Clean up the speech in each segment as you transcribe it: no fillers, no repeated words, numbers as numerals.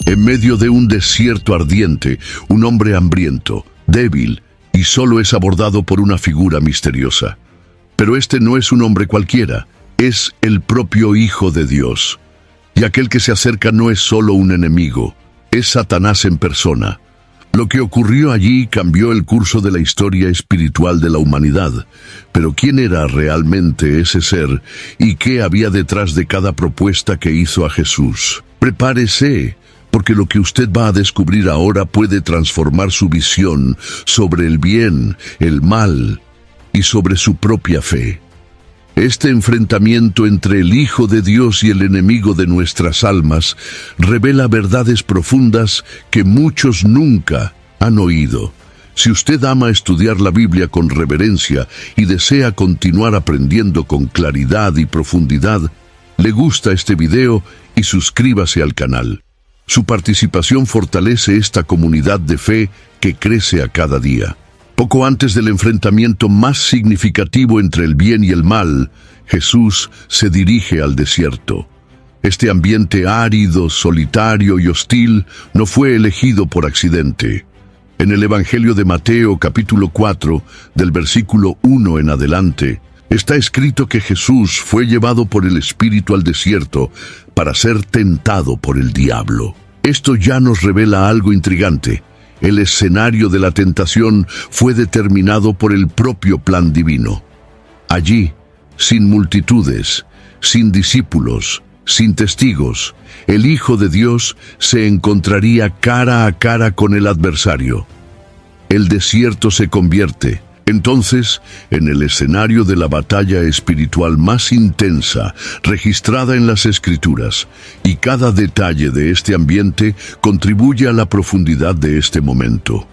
En medio de un desierto ardiente, un hombre hambriento, débil, y solo es abordado por una figura misteriosa. Pero este no es un hombre cualquiera, es el propio Hijo de Dios. Y aquel que se acerca no es solo un enemigo, es Satanás en persona. Lo que ocurrió allí cambió el curso de la historia espiritual de la humanidad. Pero ¿quién era realmente ese ser y qué había detrás de cada propuesta que hizo a Jesús? Prepárese, porque lo que usted va a descubrir ahora puede transformar su visión sobre el bien, el mal y sobre su propia fe. Este enfrentamiento entre el Hijo de Dios y el enemigo de nuestras almas revela verdades profundas que muchos nunca han oído. Si usted ama estudiar la Biblia con reverencia y desea continuar aprendiendo con claridad y profundidad, le gusta este video y suscríbase al canal. Su participación fortalece esta comunidad de fe que crece a cada día. Poco antes del enfrentamiento más significativo entre el bien y el mal, Jesús se dirige al desierto. Este ambiente árido, solitario y hostil no fue elegido por accidente. En el Evangelio de Mateo, capítulo 4, del versículo 1 en adelante, está escrito que Jesús fue llevado por el Espíritu al desierto para ser tentado por el diablo. Esto ya nos revela algo intrigante. El escenario de la tentación fue determinado por el propio plan divino. Allí, sin multitudes, sin discípulos, sin testigos, el Hijo de Dios se encontraría cara a cara con el adversario. El desierto se convierte, entonces, en el escenario de la batalla espiritual más intensa registrada en las Escrituras, y cada detalle de este ambiente contribuye a la profundidad de este momento.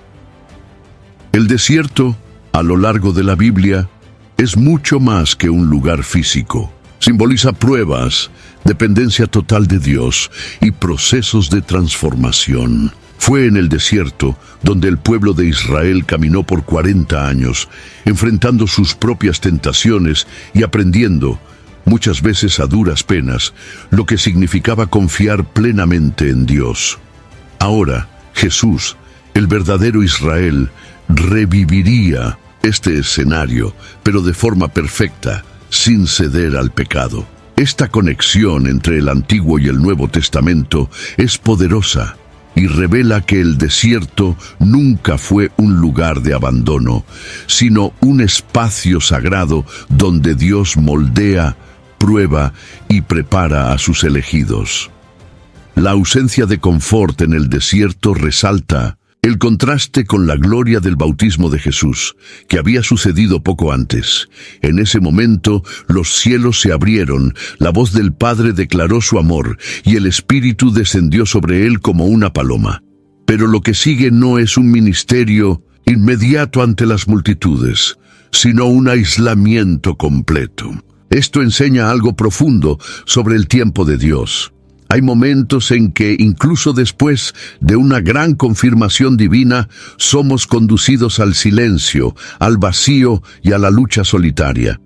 El desierto, a lo largo de la Biblia, es mucho más que un lugar físico. Simboliza pruebas, dependencia total de Dios y procesos de transformación. Fue en el desierto donde el pueblo de Israel caminó por 40 años, enfrentando sus propias tentaciones y aprendiendo, muchas veces a duras penas, lo que significaba confiar plenamente en Dios. Ahora, Jesús, el verdadero Israel, reviviría este escenario, pero de forma perfecta, sin ceder al pecado. Esta conexión entre el Antiguo y el Nuevo Testamento es poderosa y revela que el desierto nunca fue un lugar de abandono, sino un espacio sagrado donde Dios moldea, prueba y prepara a sus elegidos. La ausencia de confort en el desierto resalta el contraste con la gloria del bautismo de Jesús, que había sucedido poco antes. En ese momento, los cielos se abrieron, la voz del Padre declaró su amor, y el Espíritu descendió sobre él como una paloma. Pero lo que sigue no es un ministerio inmediato ante las multitudes, sino un aislamiento completo. Esto enseña algo profundo sobre el tiempo de Dios. Hay momentos en que, incluso después de una gran confirmación divina, somos conducidos al silencio, al vacío y a la lucha solitaria.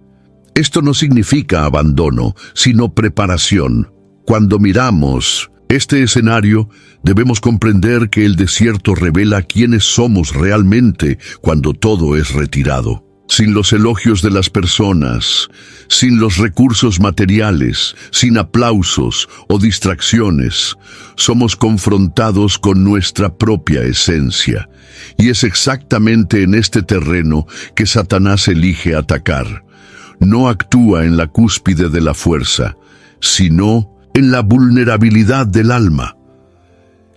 Esto no significa abandono, sino preparación. Cuando miramos este escenario, debemos comprender que el desierto revela quiénes somos realmente cuando todo es retirado. Sin los elogios de las personas, sin los recursos materiales, sin aplausos o distracciones, somos confrontados con nuestra propia esencia. Y es exactamente en este terreno que Satanás elige atacar. No actúa en la cúspide de la fuerza, sino en la vulnerabilidad del alma.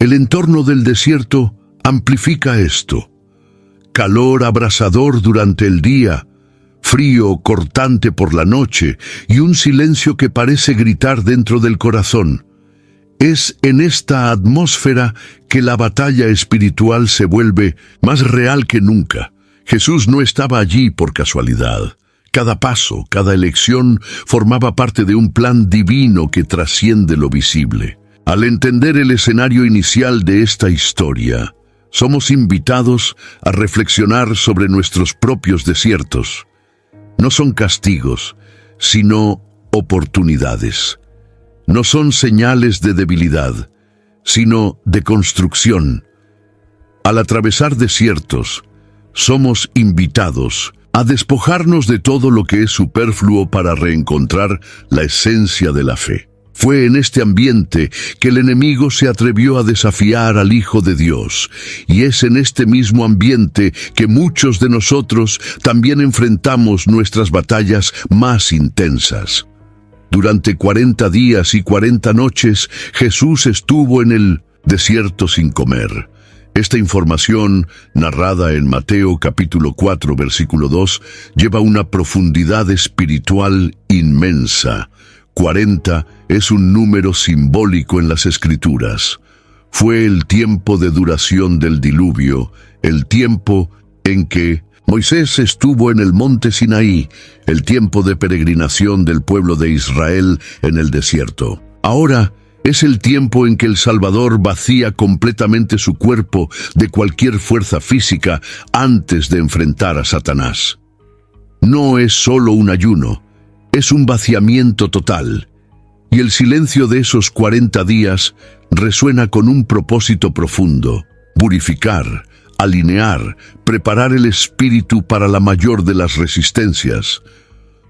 El entorno del desierto amplifica esto. Calor abrasador durante el día, frío cortante por la noche y un silencio que parece gritar dentro del corazón. Es en esta atmósfera que la batalla espiritual se vuelve más real que nunca. Jesús no estaba allí por casualidad. Cada paso, cada elección formaba parte de un plan divino que trasciende lo visible. Al entender el escenario inicial de esta historia, somos invitados a reflexionar sobre nuestros propios desiertos. No son castigos, sino oportunidades. No son señales de debilidad, sino de construcción. Al atravesar desiertos, somos invitados a despojarnos de todo lo que es superfluo para reencontrar la esencia de la fe. Fue en este ambiente que el enemigo se atrevió a desafiar al Hijo de Dios, y es en este mismo ambiente que muchos de nosotros también enfrentamos nuestras batallas más intensas. Durante 40 días y 40 noches, Jesús estuvo en el desierto sin comer. Esta información, narrada en Mateo capítulo 4, versículo 2, lleva una profundidad espiritual inmensa. 40 es un número simbólico en las Escrituras. Fue el tiempo de duración del diluvio, el tiempo en que Moisés estuvo en el monte Sinaí, el tiempo de peregrinación del pueblo de Israel en el desierto. Ahora es el tiempo en que el Salvador vacía completamente su cuerpo de cualquier fuerza física antes de enfrentar a Satanás. No es solo un ayuno, es un vaciamiento total. Y el silencio de esos 40 días resuena con un propósito profundo: purificar, alinear, preparar el espíritu para la mayor de las resistencias.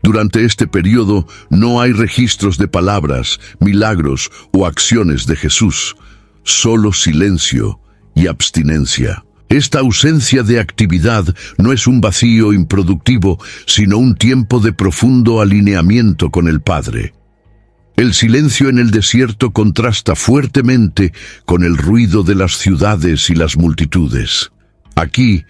Durante este periodo no hay registros de palabras, milagros o acciones de Jesús, solo silencio y abstinencia. Esta ausencia de actividad no es un vacío improductivo, sino un tiempo de profundo alineamiento con el Padre. El silencio en el desierto contrasta fuertemente con el ruido de las ciudades y las multitudes. Aquí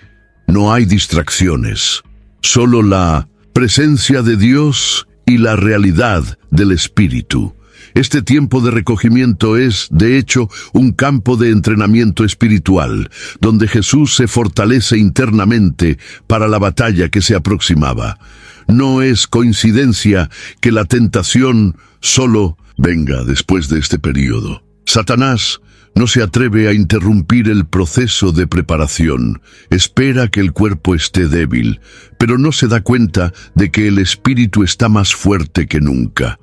no hay distracciones, solo la presencia de Dios y la realidad del Espíritu. Este tiempo de recogimiento es, de hecho, un campo de entrenamiento espiritual, donde Jesús se fortalece internamente para la batalla que se aproximaba. No es coincidencia que la tentación solo venga después de este periodo. Satanás no se atreve a interrumpir el proceso de preparación. Espera que el cuerpo esté débil, pero no se da cuenta de que el espíritu está más fuerte que nunca.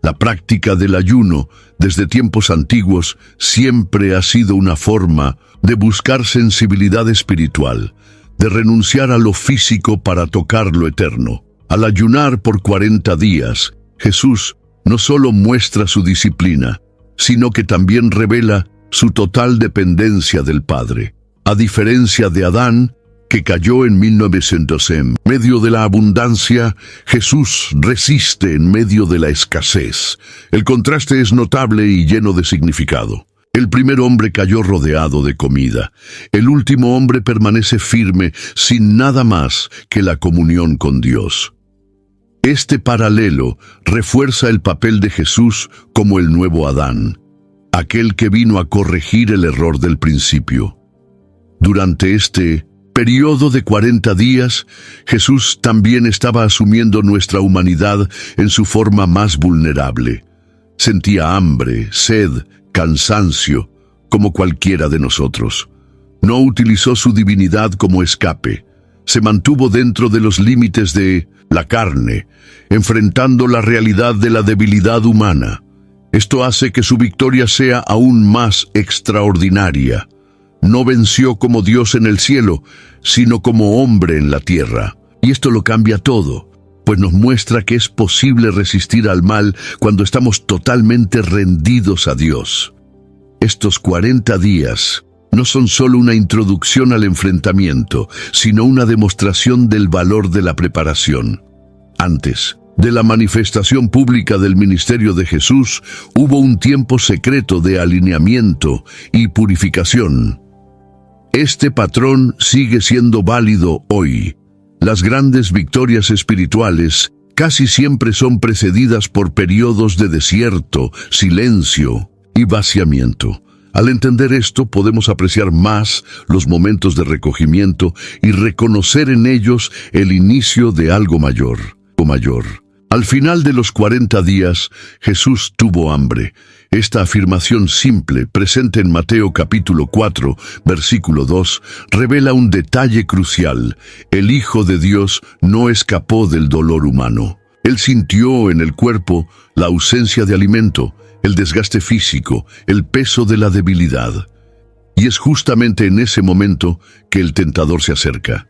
La práctica del ayuno, desde tiempos antiguos, siempre ha sido una forma de buscar sensibilidad espiritual, de renunciar a lo físico para tocar lo eterno. Al ayunar por 40 días, Jesús no solo muestra su disciplina, sino que también revela su total dependencia del Padre. A diferencia de Adán, que cayó en 1900 en medio de la abundancia, Jesús resiste en medio de la escasez. El contraste es notable y lleno de significado. El primer hombre cayó rodeado de comida. El último hombre permanece firme sin nada más que la comunión con Dios. Este paralelo refuerza el papel de Jesús como el nuevo Adán, aquel que vino a corregir el error del principio. Durante este periodo de 40 días, Jesús también estaba asumiendo nuestra humanidad en su forma más vulnerable. Sentía hambre, sed, cansancio, como cualquiera de nosotros. No utilizó su divinidad como escape. Se mantuvo dentro de los límites de la carne, enfrentando la realidad de la debilidad humana. Esto hace que su victoria sea aún más extraordinaria. No venció como Dios en el cielo, sino como hombre en la tierra. Y esto lo cambia todo, pues nos muestra que es posible resistir al mal cuando estamos totalmente rendidos a Dios. Estos 40 días no son solo una introducción al enfrentamiento, sino una demostración del valor de la preparación. Antes de la manifestación pública del ministerio de Jesús, hubo un tiempo secreto de alineamiento y purificación. Este patrón sigue siendo válido hoy. Las grandes victorias espirituales casi siempre son precedidas por periodos de desierto, silencio y vaciamiento. Al entender esto, podemos apreciar más los momentos de recogimiento y reconocer en ellos el inicio de algo mayor. Al final de los 40 días, Jesús tuvo hambre. Esta afirmación simple, presente en Mateo capítulo 4, versículo 2, revela un detalle crucial. El Hijo de Dios no escapó del dolor humano. Él sintió en el cuerpo la ausencia de alimento. el desgaste físico, el peso de la debilidad. Y es justamente en ese momento que el tentador se acerca.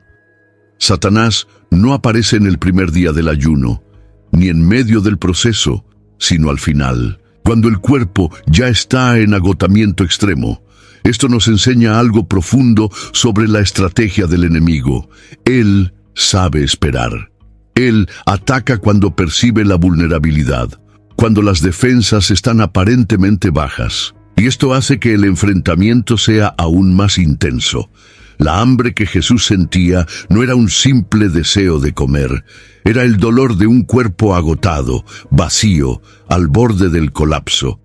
Satanás no aparece en el primer día del ayuno, ni en medio del proceso, sino al final, cuando el cuerpo ya está en agotamiento extremo. Esto nos enseña algo profundo sobre la estrategia del enemigo. Él sabe esperar. Él ataca cuando percibe la vulnerabilidad, cuando las defensas están aparentemente bajas. Y esto hace que el enfrentamiento sea aún más intenso. La hambre que Jesús sentía no era un simple deseo de comer, era el dolor de un cuerpo agotado, vacío, al borde del colapso.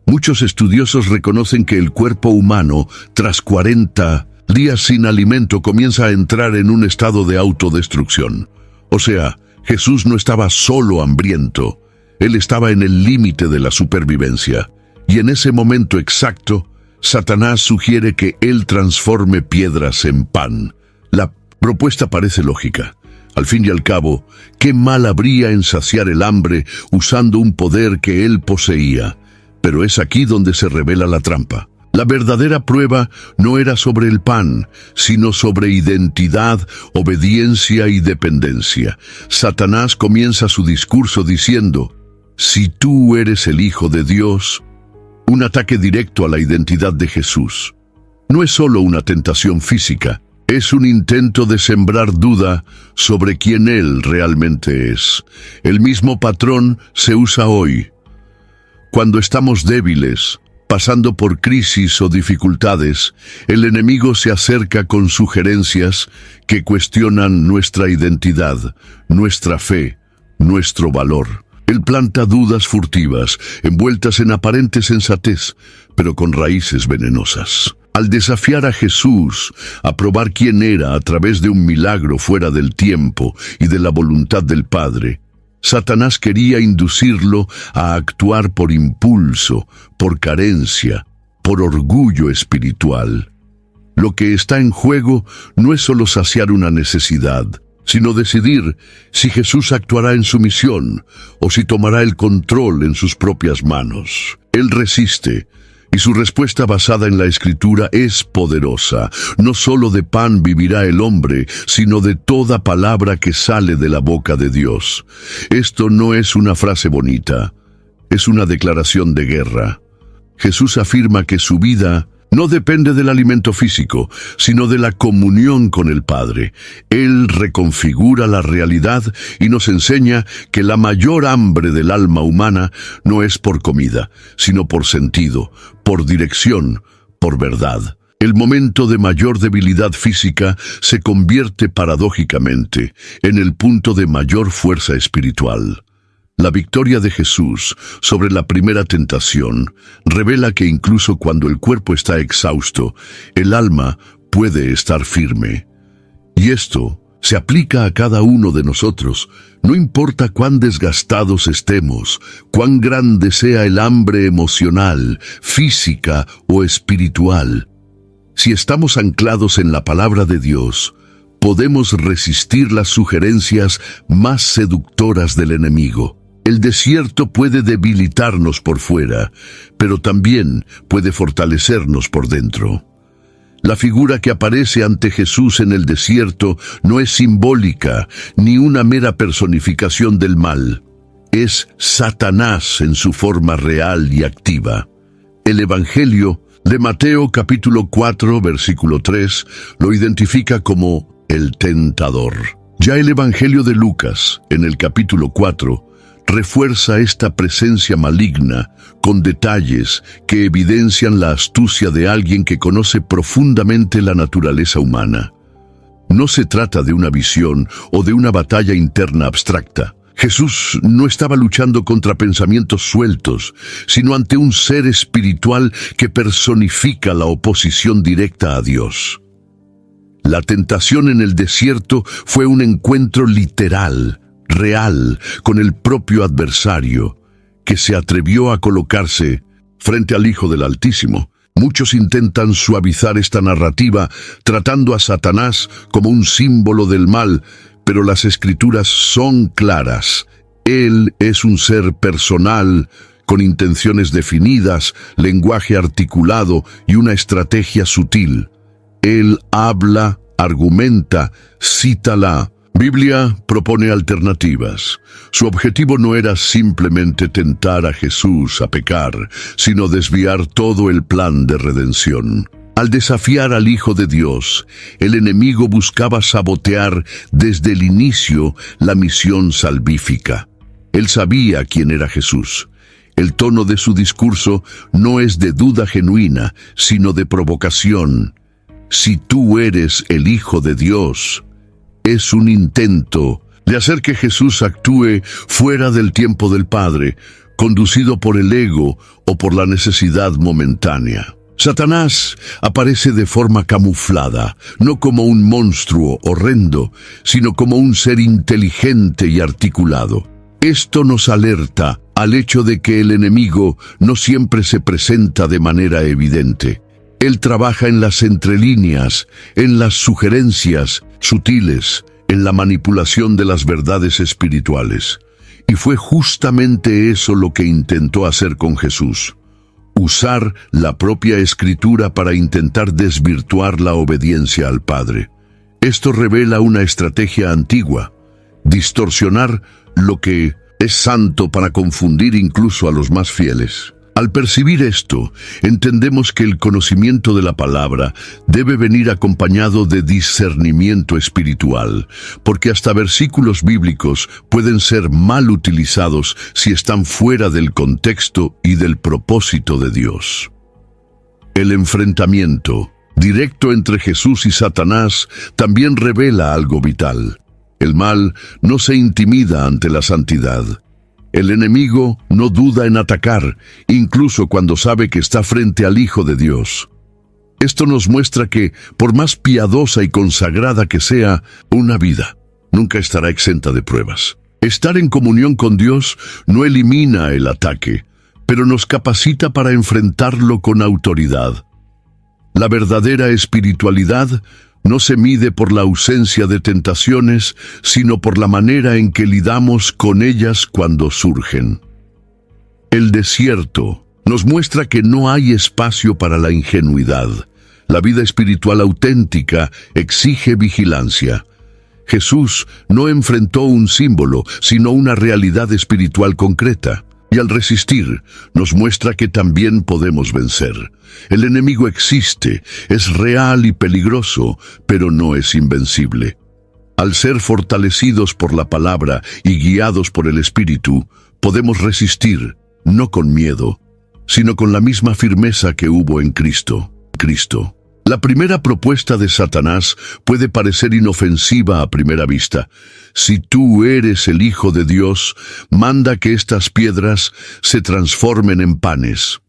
Muchos estudiosos reconocen que el cuerpo humano, tras 40 días sin alimento, comienza a entrar en un estado de autodestrucción. O sea, Jesús no estaba solo hambriento, él estaba en el límite de la supervivencia. Y en ese momento exacto, Satanás sugiere que él transforme piedras en pan. La propuesta parece lógica. Al fin y al cabo, ¿qué mal habría en saciar el hambre usando un poder que él poseía? Pero es aquí donde se revela la trampa. La verdadera prueba no era sobre el pan, sino sobre identidad, obediencia y dependencia. Satanás comienza su discurso diciendo: si tú eres el Hijo de Dios, un ataque directo a la identidad de Jesús. No es solo una tentación física, es un intento de sembrar duda sobre quién Él realmente es. El mismo patrón se usa hoy. Cuando estamos débiles, pasando por crisis o dificultades, el enemigo se acerca con sugerencias que cuestionan nuestra identidad, nuestra fe, nuestro valor. Él planta dudas furtivas, envueltas en aparente sensatez, pero con raíces venenosas. Al desafiar a Jesús a probar quién era a través de un milagro fuera del tiempo y de la voluntad del Padre, Satanás quería inducirlo a actuar por impulso, por carencia, por orgullo espiritual. Lo que está en juego no es solo saciar una necesidad, sino decidir si Jesús actuará en su misión o si tomará el control en sus propias manos. Él resiste, y su respuesta basada en la Escritura es poderosa. No solo de pan vivirá el hombre, sino de toda palabra que sale de la boca de Dios. Esto no es una frase bonita, es una declaración de guerra. Jesús afirma que su vida no depende del alimento físico, sino de la comunión con el Padre. Él reconfigura la realidad y nos enseña que la mayor hambre del alma humana no es por comida, sino por sentido, por dirección, por verdad. El momento de mayor debilidad física se convierte paradójicamente en el punto de mayor fuerza espiritual. La victoria de Jesús sobre la primera tentación revela que incluso cuando el cuerpo está exhausto, el alma puede estar firme. Y esto se aplica a cada uno de nosotros. No importa cuán desgastados estemos, cuán grande sea el hambre emocional, física o espiritual. Si estamos anclados en la palabra de Dios, podemos resistir las sugerencias más seductoras del enemigo. El desierto puede debilitarnos por fuera, pero también puede fortalecernos por dentro. La figura que aparece ante Jesús en el desierto no es simbólica ni una mera personificación del mal. Es Satanás en su forma real y activa. El Evangelio de Mateo capítulo 4, versículo 3, lo identifica como el tentador. Ya el Evangelio de Lucas, en el capítulo 4, refuerza esta presencia maligna con detalles que evidencian la astucia de alguien que conoce profundamente la naturaleza humana. No se trata de una visión o de una batalla interna abstracta. Jesús no estaba luchando contra pensamientos sueltos, sino ante un ser espiritual que personifica la oposición directa a Dios. La tentación en el desierto fue un encuentro literal, real, con el propio adversario, que se atrevió a colocarse frente al Hijo del Altísimo. Muchos intentan suavizar esta narrativa, tratando a Satanás como un símbolo del mal, pero las Escrituras son claras. Él es un ser personal, con intenciones definidas, lenguaje articulado y una estrategia sutil. Él habla, argumenta, cita la Biblia, propone alternativas. Su objetivo no era simplemente tentar a Jesús a pecar, sino desviar todo el plan de redención. Al desafiar al Hijo de Dios, el enemigo buscaba sabotear desde el inicio la misión salvífica. Él sabía quién era Jesús. El tono de su discurso no es de duda genuina, sino de provocación. Si tú eres el Hijo de Dios, es un intento de hacer que Jesús actúe fuera del tiempo del Padre, conducido por el ego o por la necesidad momentánea. Satanás aparece de forma camuflada, no como un monstruo horrendo, sino como un ser inteligente y articulado. Esto nos alerta al hecho de que el enemigo no siempre se presenta de manera evidente. Él trabaja en las entrelíneas, en las sugerencias sutiles, en la manipulación de las verdades espirituales. Y fue justamente eso lo que intentó hacer con Jesús. Usar la propia Escritura para intentar desvirtuar la obediencia al Padre. Esto revela una estrategia antigua: distorsionar lo que es santo para confundir incluso a los más fieles. Al percibir esto, entendemos que el conocimiento de la palabra debe venir acompañado de discernimiento espiritual, porque hasta versículos bíblicos pueden ser mal utilizados si están fuera del contexto y del propósito de Dios. El enfrentamiento directo entre Jesús y Satanás también revela algo vital. El mal no se intimida ante la santidad. El enemigo no duda en atacar, incluso cuando sabe que está frente al Hijo de Dios. Esto nos muestra que, por más piadosa y consagrada que sea, una vida nunca estará exenta de pruebas. Estar en comunión con Dios no elimina el ataque, pero nos capacita para enfrentarlo con autoridad. La verdadera espiritualidad no se mide por la ausencia de tentaciones, sino por la manera en que lidamos con ellas cuando surgen. El desierto nos muestra que no hay espacio para la ingenuidad. La vida espiritual auténtica exige vigilancia. Jesús no enfrentó un símbolo, sino una realidad espiritual concreta. Y al resistir, nos muestra que también podemos vencer. El enemigo existe, es real y peligroso, pero no es invencible. Al ser fortalecidos por la palabra y guiados por el Espíritu, podemos resistir, no con miedo, sino con la misma firmeza que hubo en Cristo. La primera propuesta de Satanás puede parecer inofensiva a primera vista. Si tú eres el Hijo de Dios, manda que estas piedras se transformen en panes.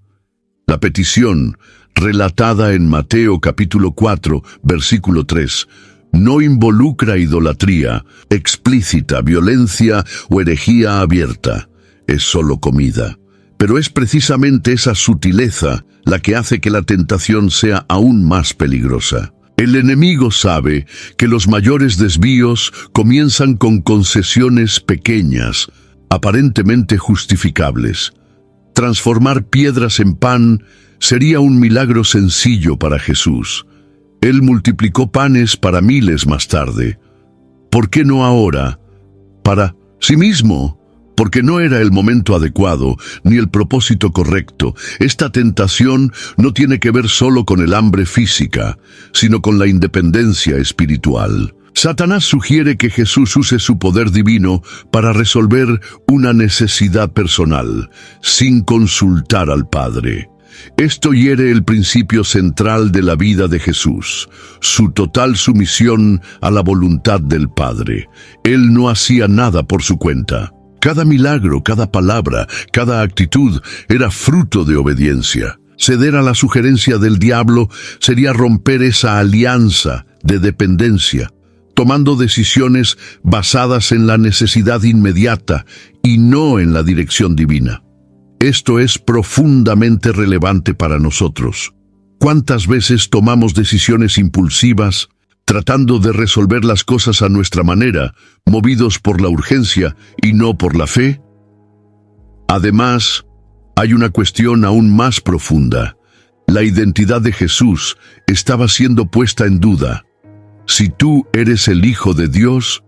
La petición, relatada en Mateo capítulo 4, versículo 3, no involucra idolatría explícita, violencia o herejía abierta. Es solo comida. Pero es precisamente esa sutileza la que hace que la tentación sea aún más peligrosa. El enemigo sabe que los mayores desvíos comienzan con concesiones pequeñas, aparentemente justificables. Transformar piedras en pan sería un milagro sencillo para Jesús. Él multiplicó panes para miles más tarde. ¿Por qué no ahora? Para sí mismo. Porque no era el momento adecuado, ni el propósito correcto. Esta tentación no tiene que ver solo con el hambre física, sino con la independencia espiritual. Satanás sugiere que Jesús use su poder divino para resolver una necesidad personal, sin consultar al Padre. Esto hiere el principio central de la vida de Jesús, su total sumisión a la voluntad del Padre. Él no hacía nada por su cuenta. Cada milagro, cada palabra, cada actitud era fruto de obediencia. Ceder a la sugerencia del diablo sería romper esa alianza de dependencia, tomando decisiones basadas en la necesidad inmediata y no en la dirección divina. Esto es profundamente relevante para nosotros. ¿Cuántas veces tomamos decisiones impulsivas, tratando de resolver las cosas a nuestra manera, movidos por la urgencia y no por la fe? Además hay una cuestión aún más profunda. La identidad de Jesús estaba siendo puesta en duda. Si tú eres el Hijo de Dios,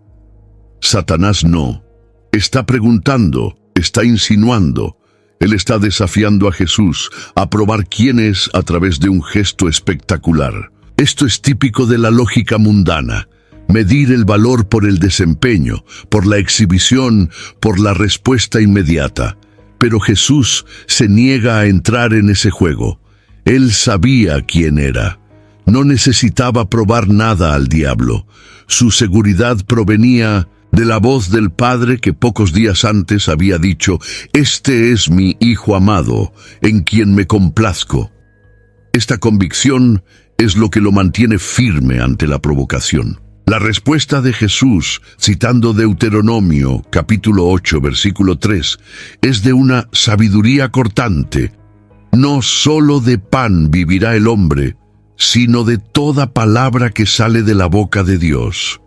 Satanás no. Está preguntando, está insinuando. Él está desafiando a Jesús a probar quién es a través de un gesto espectacular. Esto es típico de la lógica mundana. Medir el valor por el desempeño, por la exhibición, por la respuesta inmediata. Pero Jesús se niega a entrar en ese juego. Él sabía quién era. No necesitaba probar nada al diablo. Su seguridad provenía de la voz del Padre que pocos días antes había dicho: «Este es mi Hijo amado, en quien me complazco». Esta convicción es lo que lo mantiene firme ante la provocación. La respuesta de Jesús, citando Deuteronomio, capítulo 8, versículo 3, es de una sabiduría cortante. No solo de pan vivirá el hombre, sino de toda palabra que sale de la boca de Dios.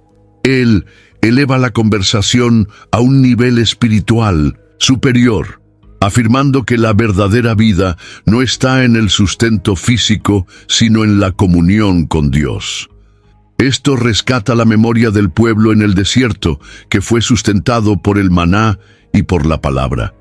Él eleva la conversación a un nivel espiritual superior, afirmando que la verdadera vida no está en el sustento físico, sino en la comunión con Dios. Esto rescata la memoria del pueblo en el desierto, que fue sustentado por el maná y por la palabra.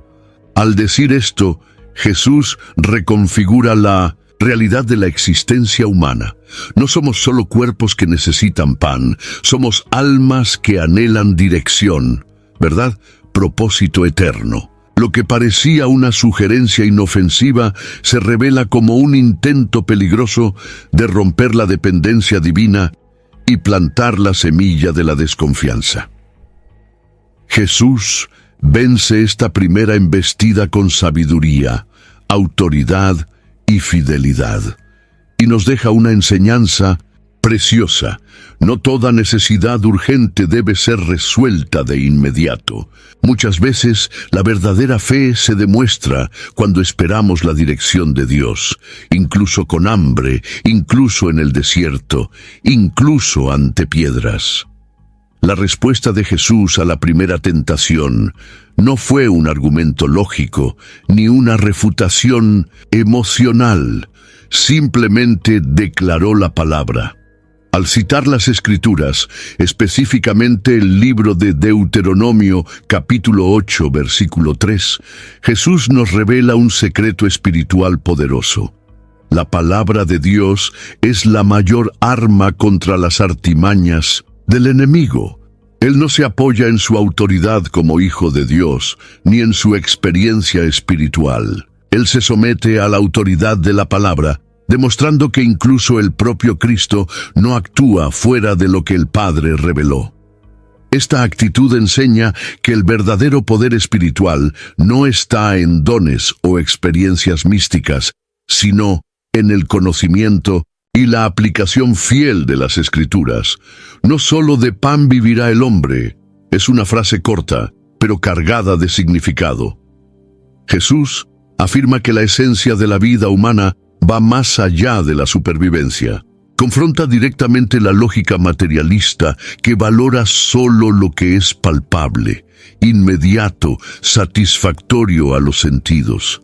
Al decir esto, Jesús reconfigura la realidad de la existencia humana. No somos solo cuerpos que necesitan pan, somos almas que anhelan dirección, ¿verdad? Propósito eterno. Lo que parecía una sugerencia inofensiva se revela como un intento peligroso de romper la dependencia divina y plantar la semilla de la desconfianza. Jesús vence esta primera embestida con sabiduría, autoridad y fidelidad, y nos deja una enseñanza preciosa. No toda necesidad urgente debe ser resuelta de inmediato. Muchas veces la verdadera fe se demuestra cuando esperamos la dirección de Dios, incluso con hambre, incluso en el desierto, incluso ante piedras. La respuesta de Jesús a la primera tentación no fue un argumento lógico, ni una refutación emocional. Simplemente declaró la palabra. Al citar las Escrituras, específicamente el libro de Deuteronomio, capítulo 8, versículo 3, Jesús nos revela un secreto espiritual poderoso. La palabra de Dios es la mayor arma contra las artimañas del enemigo. Él no se apoya en su autoridad como hijo de Dios, ni en su experiencia espiritual. Él se somete a la autoridad de la palabra, demostrando que incluso el propio Cristo no actúa fuera de lo que el Padre reveló. Esta actitud enseña que el verdadero poder espiritual no está en dones o experiencias místicas, sino en el conocimiento y la aplicación fiel de las Escrituras. No solo de pan vivirá el hombre, es una frase corta, pero cargada de significado. Jesús afirma que la esencia de la vida humana va más allá de la supervivencia. Confronta directamente la lógica materialista que valora solo lo que es palpable, inmediato, satisfactorio a los sentidos.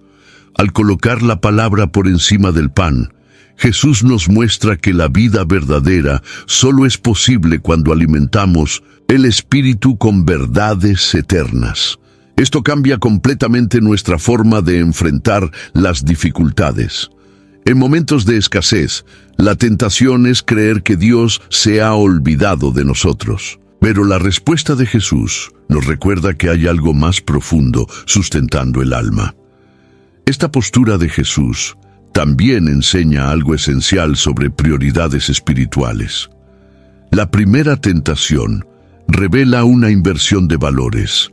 Al colocar la palabra por encima del pan, Jesús nos muestra que la vida verdadera solo es posible cuando alimentamos el espíritu con verdades eternas. Esto cambia completamente nuestra forma de enfrentar las dificultades. En momentos de escasez, la tentación es creer que Dios se ha olvidado de nosotros. Pero la respuesta de Jesús nos recuerda que hay algo más profundo sustentando el alma. Esta postura de Jesús también enseña algo esencial sobre prioridades espirituales. La primera tentación revela una inversión de valores.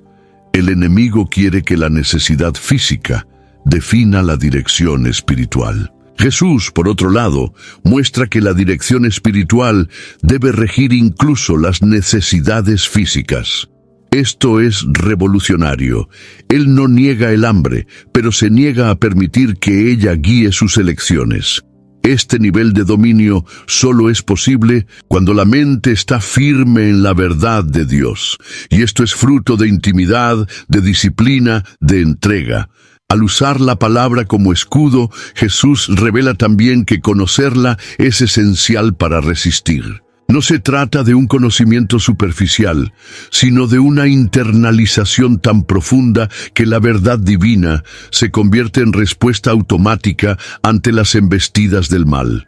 El enemigo quiere que la necesidad física defina la dirección espiritual. Jesús, por otro lado, muestra que la dirección espiritual debe regir incluso las necesidades físicas. Esto es revolucionario. Él no niega el hambre, pero se niega a permitir que ella guíe sus elecciones. Este nivel de dominio solo es posible cuando la mente está firme en la verdad de Dios. Y esto es fruto de intimidad, de disciplina, de entrega. Al usar la palabra como escudo, Jesús revela también que conocerla es esencial para resistir. No se trata de un conocimiento superficial, sino de una internalización tan profunda que la verdad divina se convierte en respuesta automática ante las embestidas del mal.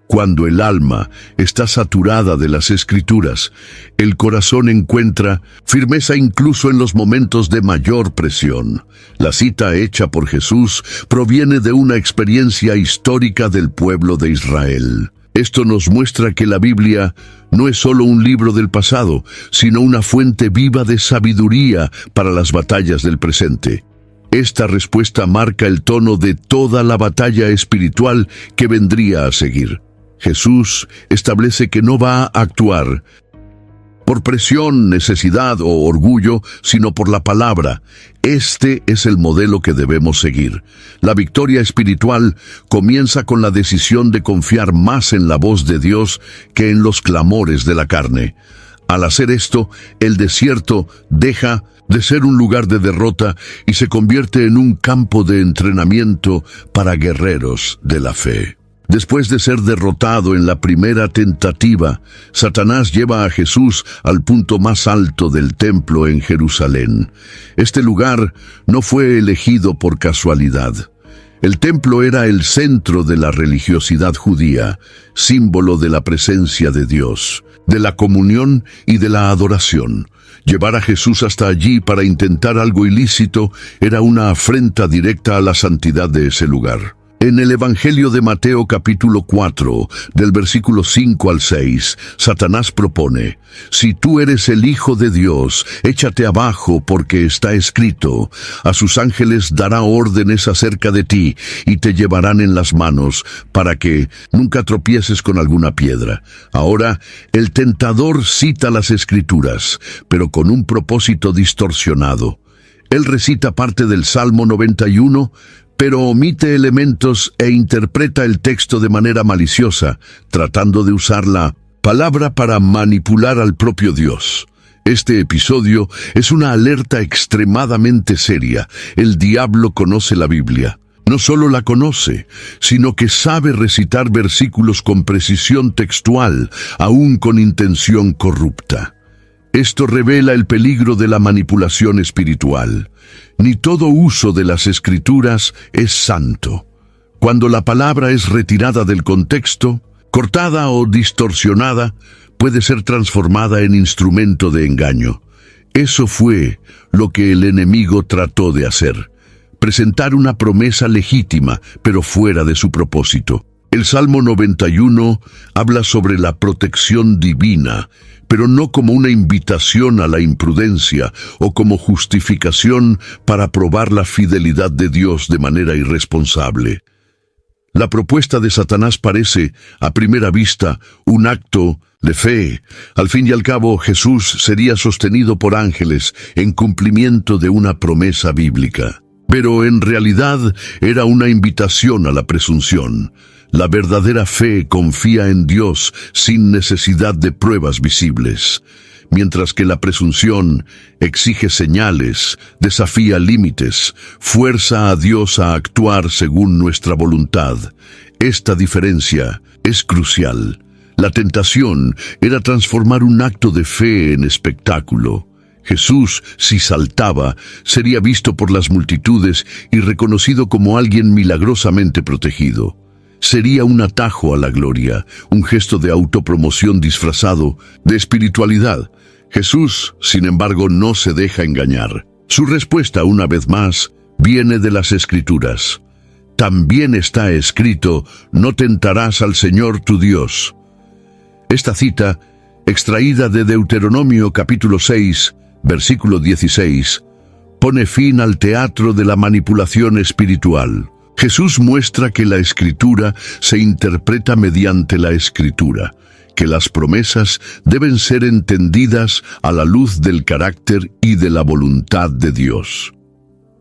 Cuando el alma está saturada de las Escrituras, el corazón encuentra firmeza incluso en los momentos de mayor presión. La cita hecha por Jesús proviene de una experiencia histórica del pueblo de Israel. Esto nos muestra que la Biblia no es solo un libro del pasado, sino una fuente viva de sabiduría para las batallas del presente. Esta respuesta marca el tono de toda la batalla espiritual que vendría a seguir. Jesús establece que no va a actuar por presión, necesidad o orgullo, sino por la palabra. Este es el modelo que debemos seguir. La victoria espiritual comienza con la decisión de confiar más en la voz de Dios que en los clamores de la carne. Al hacer esto, el desierto deja de ser un lugar de derrota y se convierte en un campo de entrenamiento para guerreros de la fe. Después de ser derrotado en la primera tentativa, Satanás lleva a Jesús al punto más alto del templo en Jerusalén. Este lugar no fue elegido por casualidad. El templo era el centro de la religiosidad judía, símbolo de la presencia de Dios, de la comunión y de la adoración. Llevar a Jesús hasta allí para intentar algo ilícito era una afrenta directa a la santidad de ese lugar. En el Evangelio de Mateo capítulo 4, del versículo 5 al 6, Satanás propone: «Si tú eres el Hijo de Dios, échate abajo, porque está escrito, a sus ángeles dará órdenes acerca de ti, y te llevarán en las manos, para que nunca tropieces con alguna piedra». Ahora, el tentador cita las Escrituras, pero con un propósito distorsionado. Él recita parte del Salmo 91, pero omite elementos e interpreta el texto de manera maliciosa, tratando de usar la palabra para manipular al propio Dios. Este episodio es una alerta extremadamente seria. El diablo conoce la Biblia. No solo la conoce, sino que sabe recitar versículos con precisión textual, aún con intención corrupta. Esto revela el peligro de la manipulación espiritual. Ni todo uso de las Escrituras es santo. Cuando la palabra es retirada del contexto, cortada o distorsionada, puede ser transformada en instrumento de engaño. Eso fue lo que el enemigo trató de hacer: presentar una promesa legítima, pero fuera de su propósito. El Salmo 91 habla sobre la protección divina, pero no como una invitación a la imprudencia o como justificación para probar la fidelidad de Dios de manera irresponsable. La propuesta de Satanás parece, a primera vista, un acto de fe. Al fin y al cabo, Jesús sería sostenido por ángeles en cumplimiento de una promesa bíblica. Pero en realidad era una invitación a la presunción. La verdadera fe confía en Dios sin necesidad de pruebas visibles, mientras que la presunción exige señales, desafía límites, fuerza a Dios a actuar según nuestra voluntad. Esta diferencia es crucial. La tentación era transformar un acto de fe en espectáculo. Jesús, si saltaba, sería visto por las multitudes y reconocido como alguien milagrosamente protegido. Sería un atajo a la gloria, un gesto de autopromoción disfrazado de espiritualidad. Jesús, sin embargo, no se deja engañar. Su respuesta, una vez más, viene de las Escrituras. También está escrito: «No tentarás al Señor tu Dios». Esta cita, extraída de Deuteronomio capítulo 6, versículo 16, pone fin al teatro de la manipulación espiritual. Jesús muestra que la Escritura se interpreta mediante la Escritura, que las promesas deben ser entendidas a la luz del carácter y de la voluntad de Dios.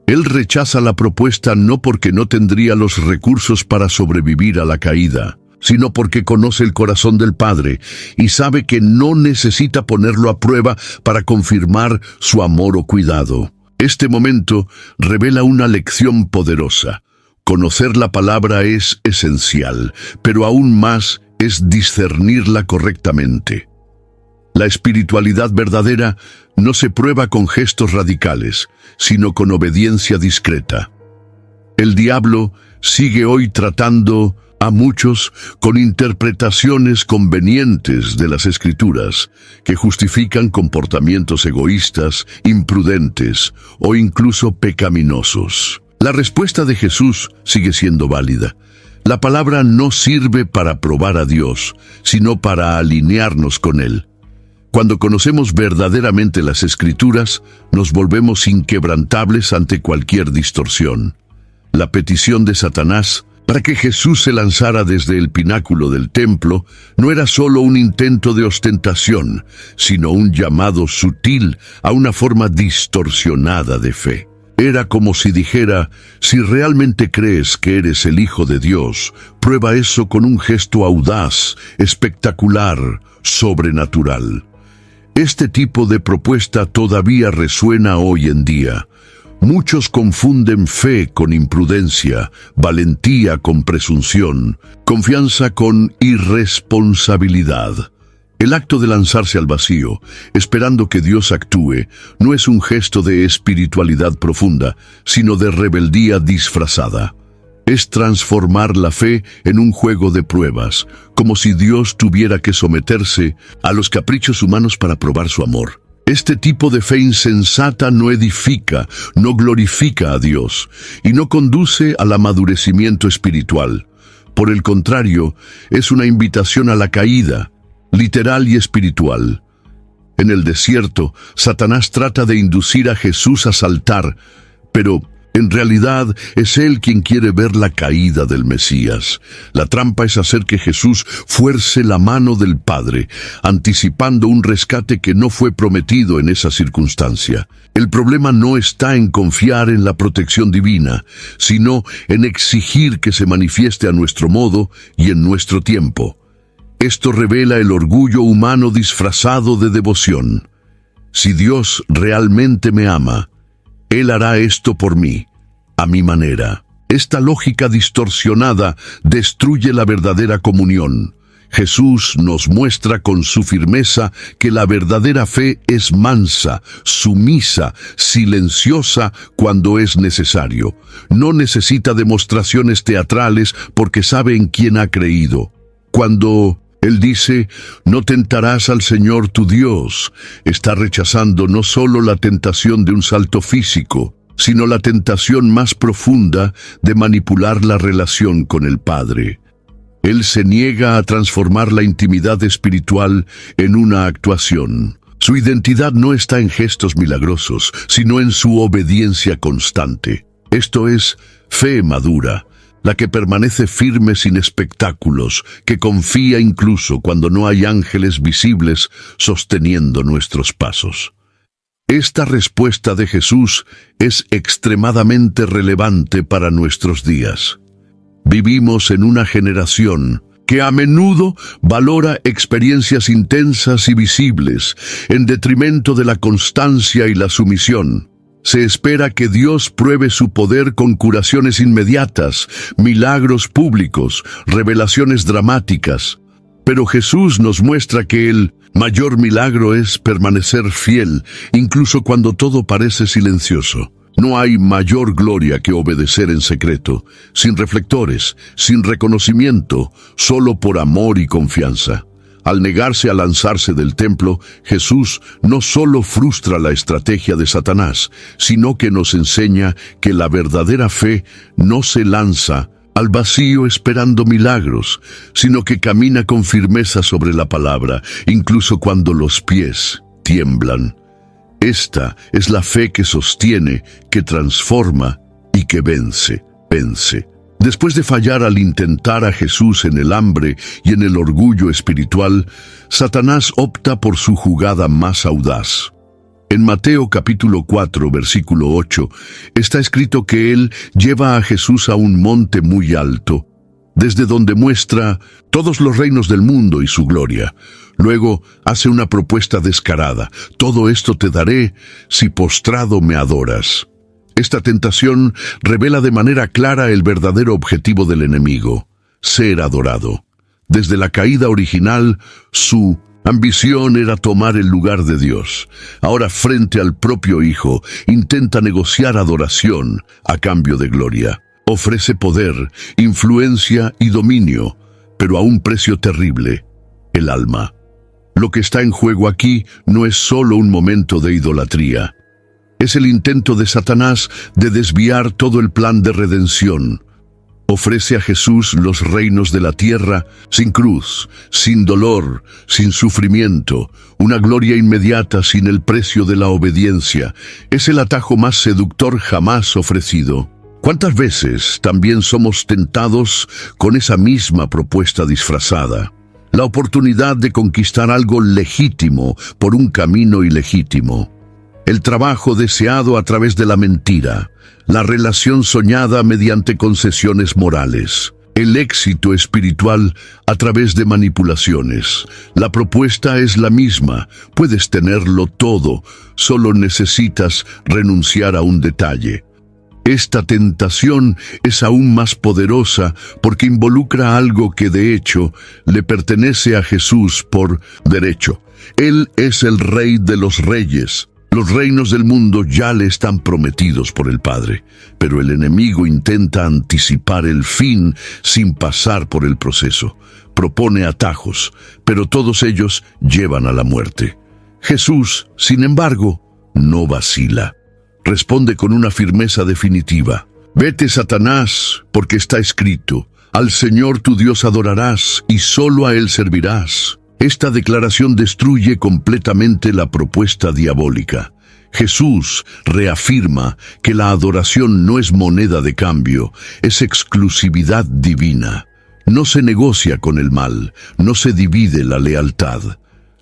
Él rechaza la propuesta no porque no tendría los recursos para sobrevivir a la caída, sino porque conoce el corazón del Padre y sabe que no necesita ponerlo a prueba para confirmar su amor o cuidado. Este momento revela una lección poderosa. Conocer la palabra es esencial, pero aún más es discernirla correctamente. La espiritualidad verdadera no se prueba con gestos radicales, sino con obediencia discreta. El diablo sigue hoy tratando a muchos con interpretaciones convenientes de las Escrituras que justifican comportamientos egoístas, imprudentes o incluso pecaminosos. La respuesta de Jesús sigue siendo válida. La palabra no sirve para probar a Dios, sino para alinearnos con Él. Cuando conocemos verdaderamente las Escrituras, nos volvemos inquebrantables ante cualquier distorsión. La petición de Satanás para que Jesús se lanzara desde el pináculo del templo no era solo un intento de ostentación, sino un llamado sutil a una forma distorsionada de fe. Era como si dijera: si realmente crees que eres el Hijo de Dios, prueba eso con un gesto audaz, espectacular, sobrenatural. Este tipo de propuesta todavía resuena hoy en día. Muchos confunden fe con imprudencia, valentía con presunción, confianza con irresponsabilidad. El acto de lanzarse al vacío, esperando que Dios actúe, no es un gesto de espiritualidad profunda, sino de rebeldía disfrazada. Es transformar la fe en un juego de pruebas, como si Dios tuviera que someterse a los caprichos humanos para probar su amor. Este tipo de fe insensata no edifica, no glorifica a Dios y no conduce al amadurecimiento espiritual. Por el contrario, es una invitación a la caída, literal y espiritual. En el desierto, Satanás trata de inducir a Jesús a saltar, pero en realidad es él quien quiere ver la caída del Mesías. La trampa es hacer que Jesús fuerce la mano del Padre, anticipando un rescate que no fue prometido en esa circunstancia. El problema no está en confiar en la protección divina, sino en exigir que se manifieste a nuestro modo y en nuestro tiempo. Esto revela el orgullo humano disfrazado de devoción. Si Dios realmente me ama, Él hará esto por mí, a mi manera. Esta lógica distorsionada destruye la verdadera comunión. Jesús nos muestra con su firmeza que la verdadera fe es mansa, sumisa, silenciosa cuando es necesario. No necesita demostraciones teatrales porque sabe en quién ha creído. Cuando Él dice: no tentarás al Señor tu Dios, está rechazando no solo la tentación de un salto físico, sino la tentación más profunda de manipular la relación con el Padre. Él se niega a transformar la intimidad espiritual en una actuación. Su identidad no está en gestos milagrosos, sino en su obediencia constante. Esto es fe madura, la que permanece firme sin espectáculos, que confía incluso cuando no hay ángeles visibles sosteniendo nuestros pasos. Esta respuesta de Jesús es extremadamente relevante para nuestros días. Vivimos en una generación que a menudo valora experiencias intensas y visibles, en detrimento de la constancia y la sumisión. Se espera que Dios pruebe su poder con curaciones inmediatas, milagros públicos, revelaciones dramáticas. Pero Jesús nos muestra que el mayor milagro es permanecer fiel, incluso cuando todo parece silencioso. No hay mayor gloria que obedecer en secreto, sin reflectores, sin reconocimiento, solo por amor y confianza. Al negarse a lanzarse del templo, Jesús no solo frustra la estrategia de Satanás, sino que nos enseña que la verdadera fe no se lanza al vacío esperando milagros, sino que camina con firmeza sobre la palabra, incluso cuando los pies tiemblan. Esta es la fe que sostiene, que transforma y que vence. Después de fallar al intentar a Jesús en el hambre y en el orgullo espiritual, Satanás opta por su jugada más audaz. En Mateo capítulo 4, versículo 8, está escrito que él lleva a Jesús a un monte muy alto. desde donde muestra todos los reinos del mundo y su gloria. Luego hace una propuesta descarada: todo esto te daré si postrado me adoras. Esta tentación revela de manera clara el verdadero objetivo del enemigo: ser adorado. Desde la caída original, su ambición era tomar el lugar de Dios. Ahora, frente al propio Hijo, intenta negociar adoración a cambio de gloria. Ofrece poder, influencia y dominio, pero a un precio terrible: el alma. Lo que está en juego aquí no es solo un momento de idolatría. Es el intento de Satanás de desviar todo el plan de redención. Ofrece a Jesús los reinos de la tierra sin cruz, sin dolor, sin sufrimiento, una gloria inmediata sin el precio de la obediencia. Es el atajo más seductor jamás ofrecido. ¿Cuántas veces también somos tentados con esa misma propuesta disfrazada? La oportunidad de conquistar algo legítimo por un camino ilegítimo. El trabajo deseado a través de la mentira. La relación soñada mediante concesiones morales. El éxito espiritual a través de manipulaciones. La propuesta es la misma: puedes tenerlo todo, solo necesitas renunciar a un detalle. Esta tentación es aún más poderosa porque involucra algo que de hecho le pertenece a Jesús por derecho. Él es el Rey de los Reyes. Los reinos del mundo ya le están prometidos por el Padre, pero el enemigo intenta anticipar el fin sin pasar por el proceso. Propone atajos, pero todos ellos llevan a la muerte. Jesús, sin embargo, no vacila. Responde con una firmeza definitiva: vete, Satanás, porque está escrito: al Señor tu Dios adorarás y solo a Él servirás. Esta declaración destruye completamente la propuesta diabólica. Jesús reafirma que la adoración no es moneda de cambio, es exclusividad divina. No se negocia con el mal, no se divide la lealtad.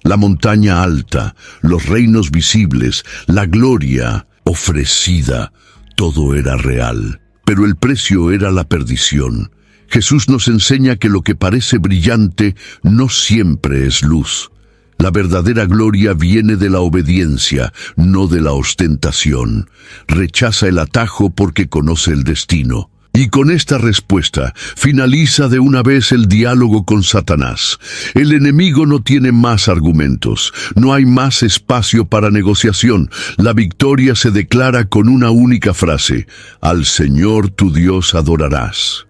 La montaña alta, los reinos visibles, la gloria ofrecida, todo era real, pero el precio era la perdición. Jesús nos enseña que lo que parece brillante no siempre es luz. La verdadera gloria viene de la obediencia, no de la ostentación. Rechaza el atajo porque conoce el destino. Y con esta respuesta finaliza de una vez el diálogo con Satanás. El enemigo no tiene más argumentos, no hay más espacio para negociación. La victoria se declara con una única frase: al Señor tu Dios adorarás.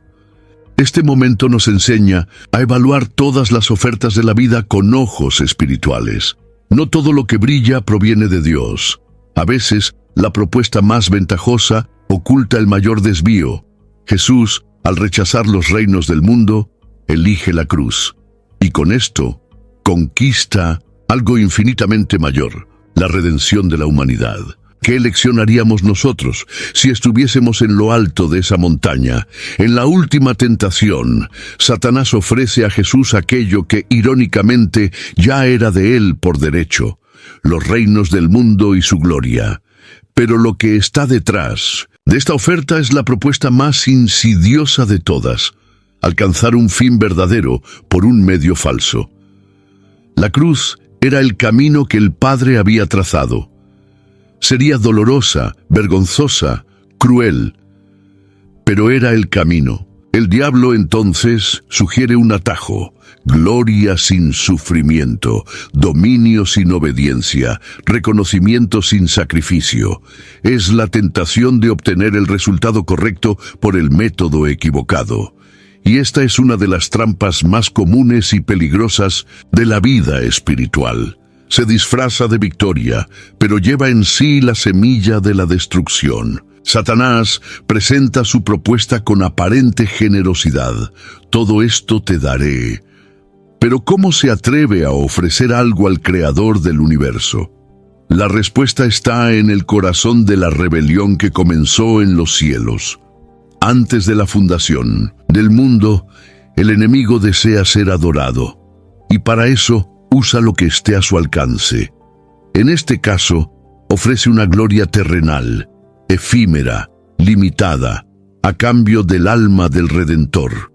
Este momento nos enseña a evaluar todas las ofertas de la vida con ojos espirituales. No todo lo que brilla proviene de Dios. A veces, la propuesta más ventajosa oculta el mayor desvío. Jesús, al rechazar los reinos del mundo, elige la cruz. Y con esto, conquista algo infinitamente mayor: la redención de la humanidad. ¿Qué elección haríamos nosotros si estuviésemos en lo alto de esa montaña? En la última tentación, Satanás ofrece a Jesús aquello que, irónicamente, ya era de él por derecho: los reinos del mundo y su gloria. Pero lo que está detrás de esta oferta es la propuesta más insidiosa de todas: alcanzar un fin verdadero por un medio falso. La cruz era el camino que el Padre había trazado. Sería dolorosa, vergonzosa, cruel, pero era el camino. El diablo entonces sugiere un atajo: gloria sin sufrimiento, dominio sin obediencia, reconocimiento sin sacrificio. Es la tentación de obtener el resultado correcto por el método equivocado. Y esta es una de las trampas más comunes y peligrosas de la vida espiritual. Se disfraza de victoria, pero lleva en sí la semilla de la destrucción. Satanás presenta su propuesta con aparente generosidad: todo esto te daré. Pero ¿cómo se atreve a ofrecer algo al Creador del universo? La respuesta está en el corazón de la rebelión que comenzó en los cielos. Antes de la fundación del mundo, el enemigo desea ser adorado, y para eso usa lo que esté a su alcance. En este caso, ofrece una gloria terrenal, efímera, limitada, a cambio del alma del Redentor.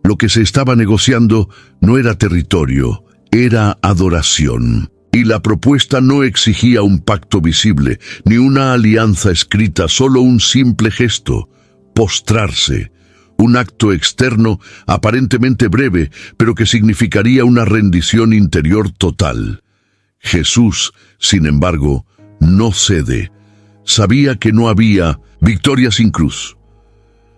Lo que se estaba negociando no era territorio, era adoración. Y la propuesta no exigía un pacto visible, ni una alianza escrita, solo un simple gesto: postrarse. Un acto externo aparentemente breve, pero que significaría una rendición interior total. Jesús, sin embargo, no cede. Sabía que no había victoria sin cruz.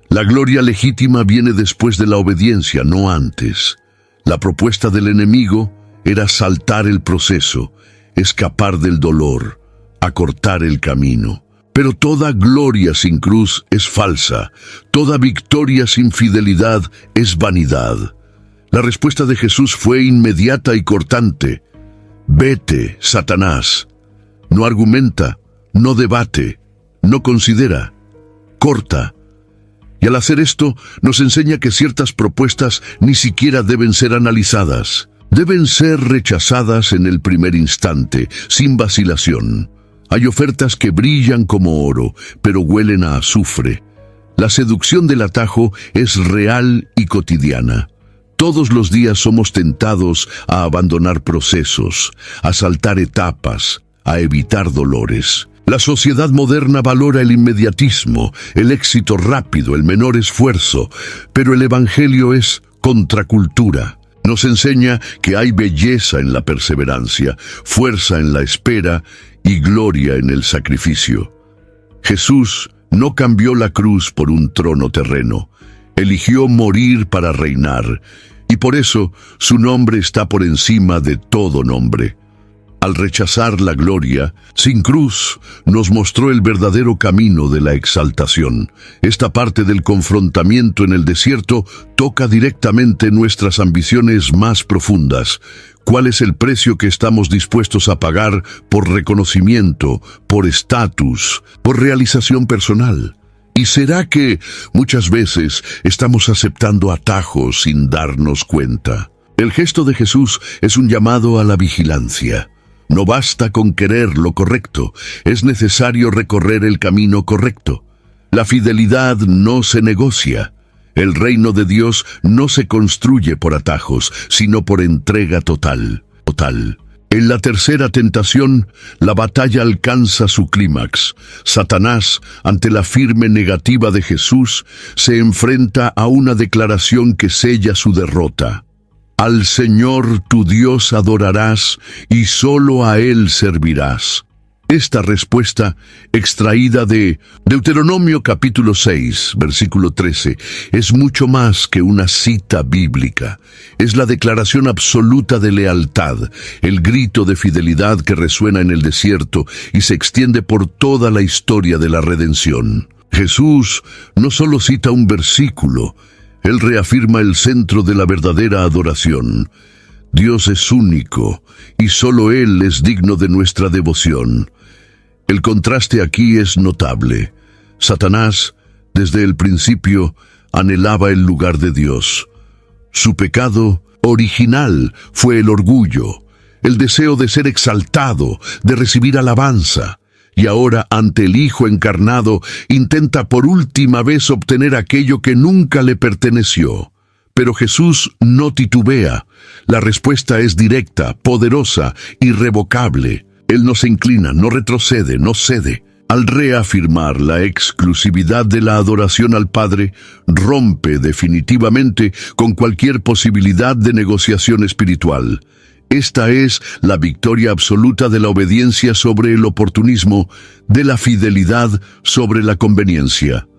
La gloria legítima viene después de la obediencia, no antes. La propuesta del enemigo era saltar el proceso, escapar del dolor, acortar el camino. Pero toda gloria sin cruz es falsa, toda victoria sin fidelidad es vanidad. La respuesta de Jesús fue inmediata y cortante: vete, Satanás. No argumenta, no debate, no considera, corta. Y al hacer esto, nos enseña que ciertas propuestas ni siquiera deben ser analizadas. Deben ser rechazadas en el primer instante, sin vacilación. Hay ofertas que brillan como oro, pero huelen a azufre. La seducción del atajo es real y cotidiana. Todos los días somos tentados a abandonar procesos, a saltar etapas, a evitar dolores. La sociedad moderna valora el inmediatismo, el éxito rápido, el menor esfuerzo, pero el Evangelio es contracultura. Nos enseña que hay belleza en la perseverancia, fuerza en la espera y gloria en el sacrificio. Jesús no cambió la cruz por un trono terreno. Eligió morir para reinar, y por eso su nombre está por encima de todo nombre. Al rechazar la gloria, sin cruz, nos mostró el verdadero camino de la exaltación. Esta parte del confrontamiento en el desierto toca directamente nuestras ambiciones más profundas. ¿Cuál es el precio que estamos dispuestos a pagar por reconocimiento, por estatus, por realización personal? ¿Y será que muchas veces estamos aceptando atajos sin darnos cuenta? El gesto de Jesús es un llamado a la vigilancia. No basta con querer lo correcto, es necesario recorrer el camino correcto. La fidelidad no se negocia. El reino de Dios no se construye por atajos, sino por entrega total. En la tercera tentación, la batalla alcanza su clímax. Satanás, ante la firme negativa de Jesús, se enfrenta a una declaración que sella su derrota. Al Señor tu Dios adorarás y solo a Él servirás. Esta respuesta, extraída de Deuteronomio capítulo 6, versículo 13, es mucho más que una cita bíblica. Es la declaración absoluta de lealtad, el grito de fidelidad que resuena en el desierto y se extiende por toda la historia de la redención. Jesús no solo cita un versículo, Él reafirma el centro de la verdadera adoración. Dios es único y solo Él es digno de nuestra devoción. El contraste aquí es notable. Satanás, desde el principio, anhelaba el lugar de Dios. Su pecado original fue el orgullo, el deseo de ser exaltado, de recibir alabanza. Y ahora, ante el Hijo encarnado, intenta por última vez obtener aquello que nunca le perteneció. Pero Jesús no titubea. La respuesta es directa, poderosa, irrevocable. Él no se inclina, no retrocede, no cede. Al reafirmar la exclusividad de la adoración al Padre, rompe definitivamente con cualquier posibilidad de negociación espiritual. Esta es la victoria absoluta de la obediencia sobre el oportunismo, de la fidelidad sobre la conveniencia.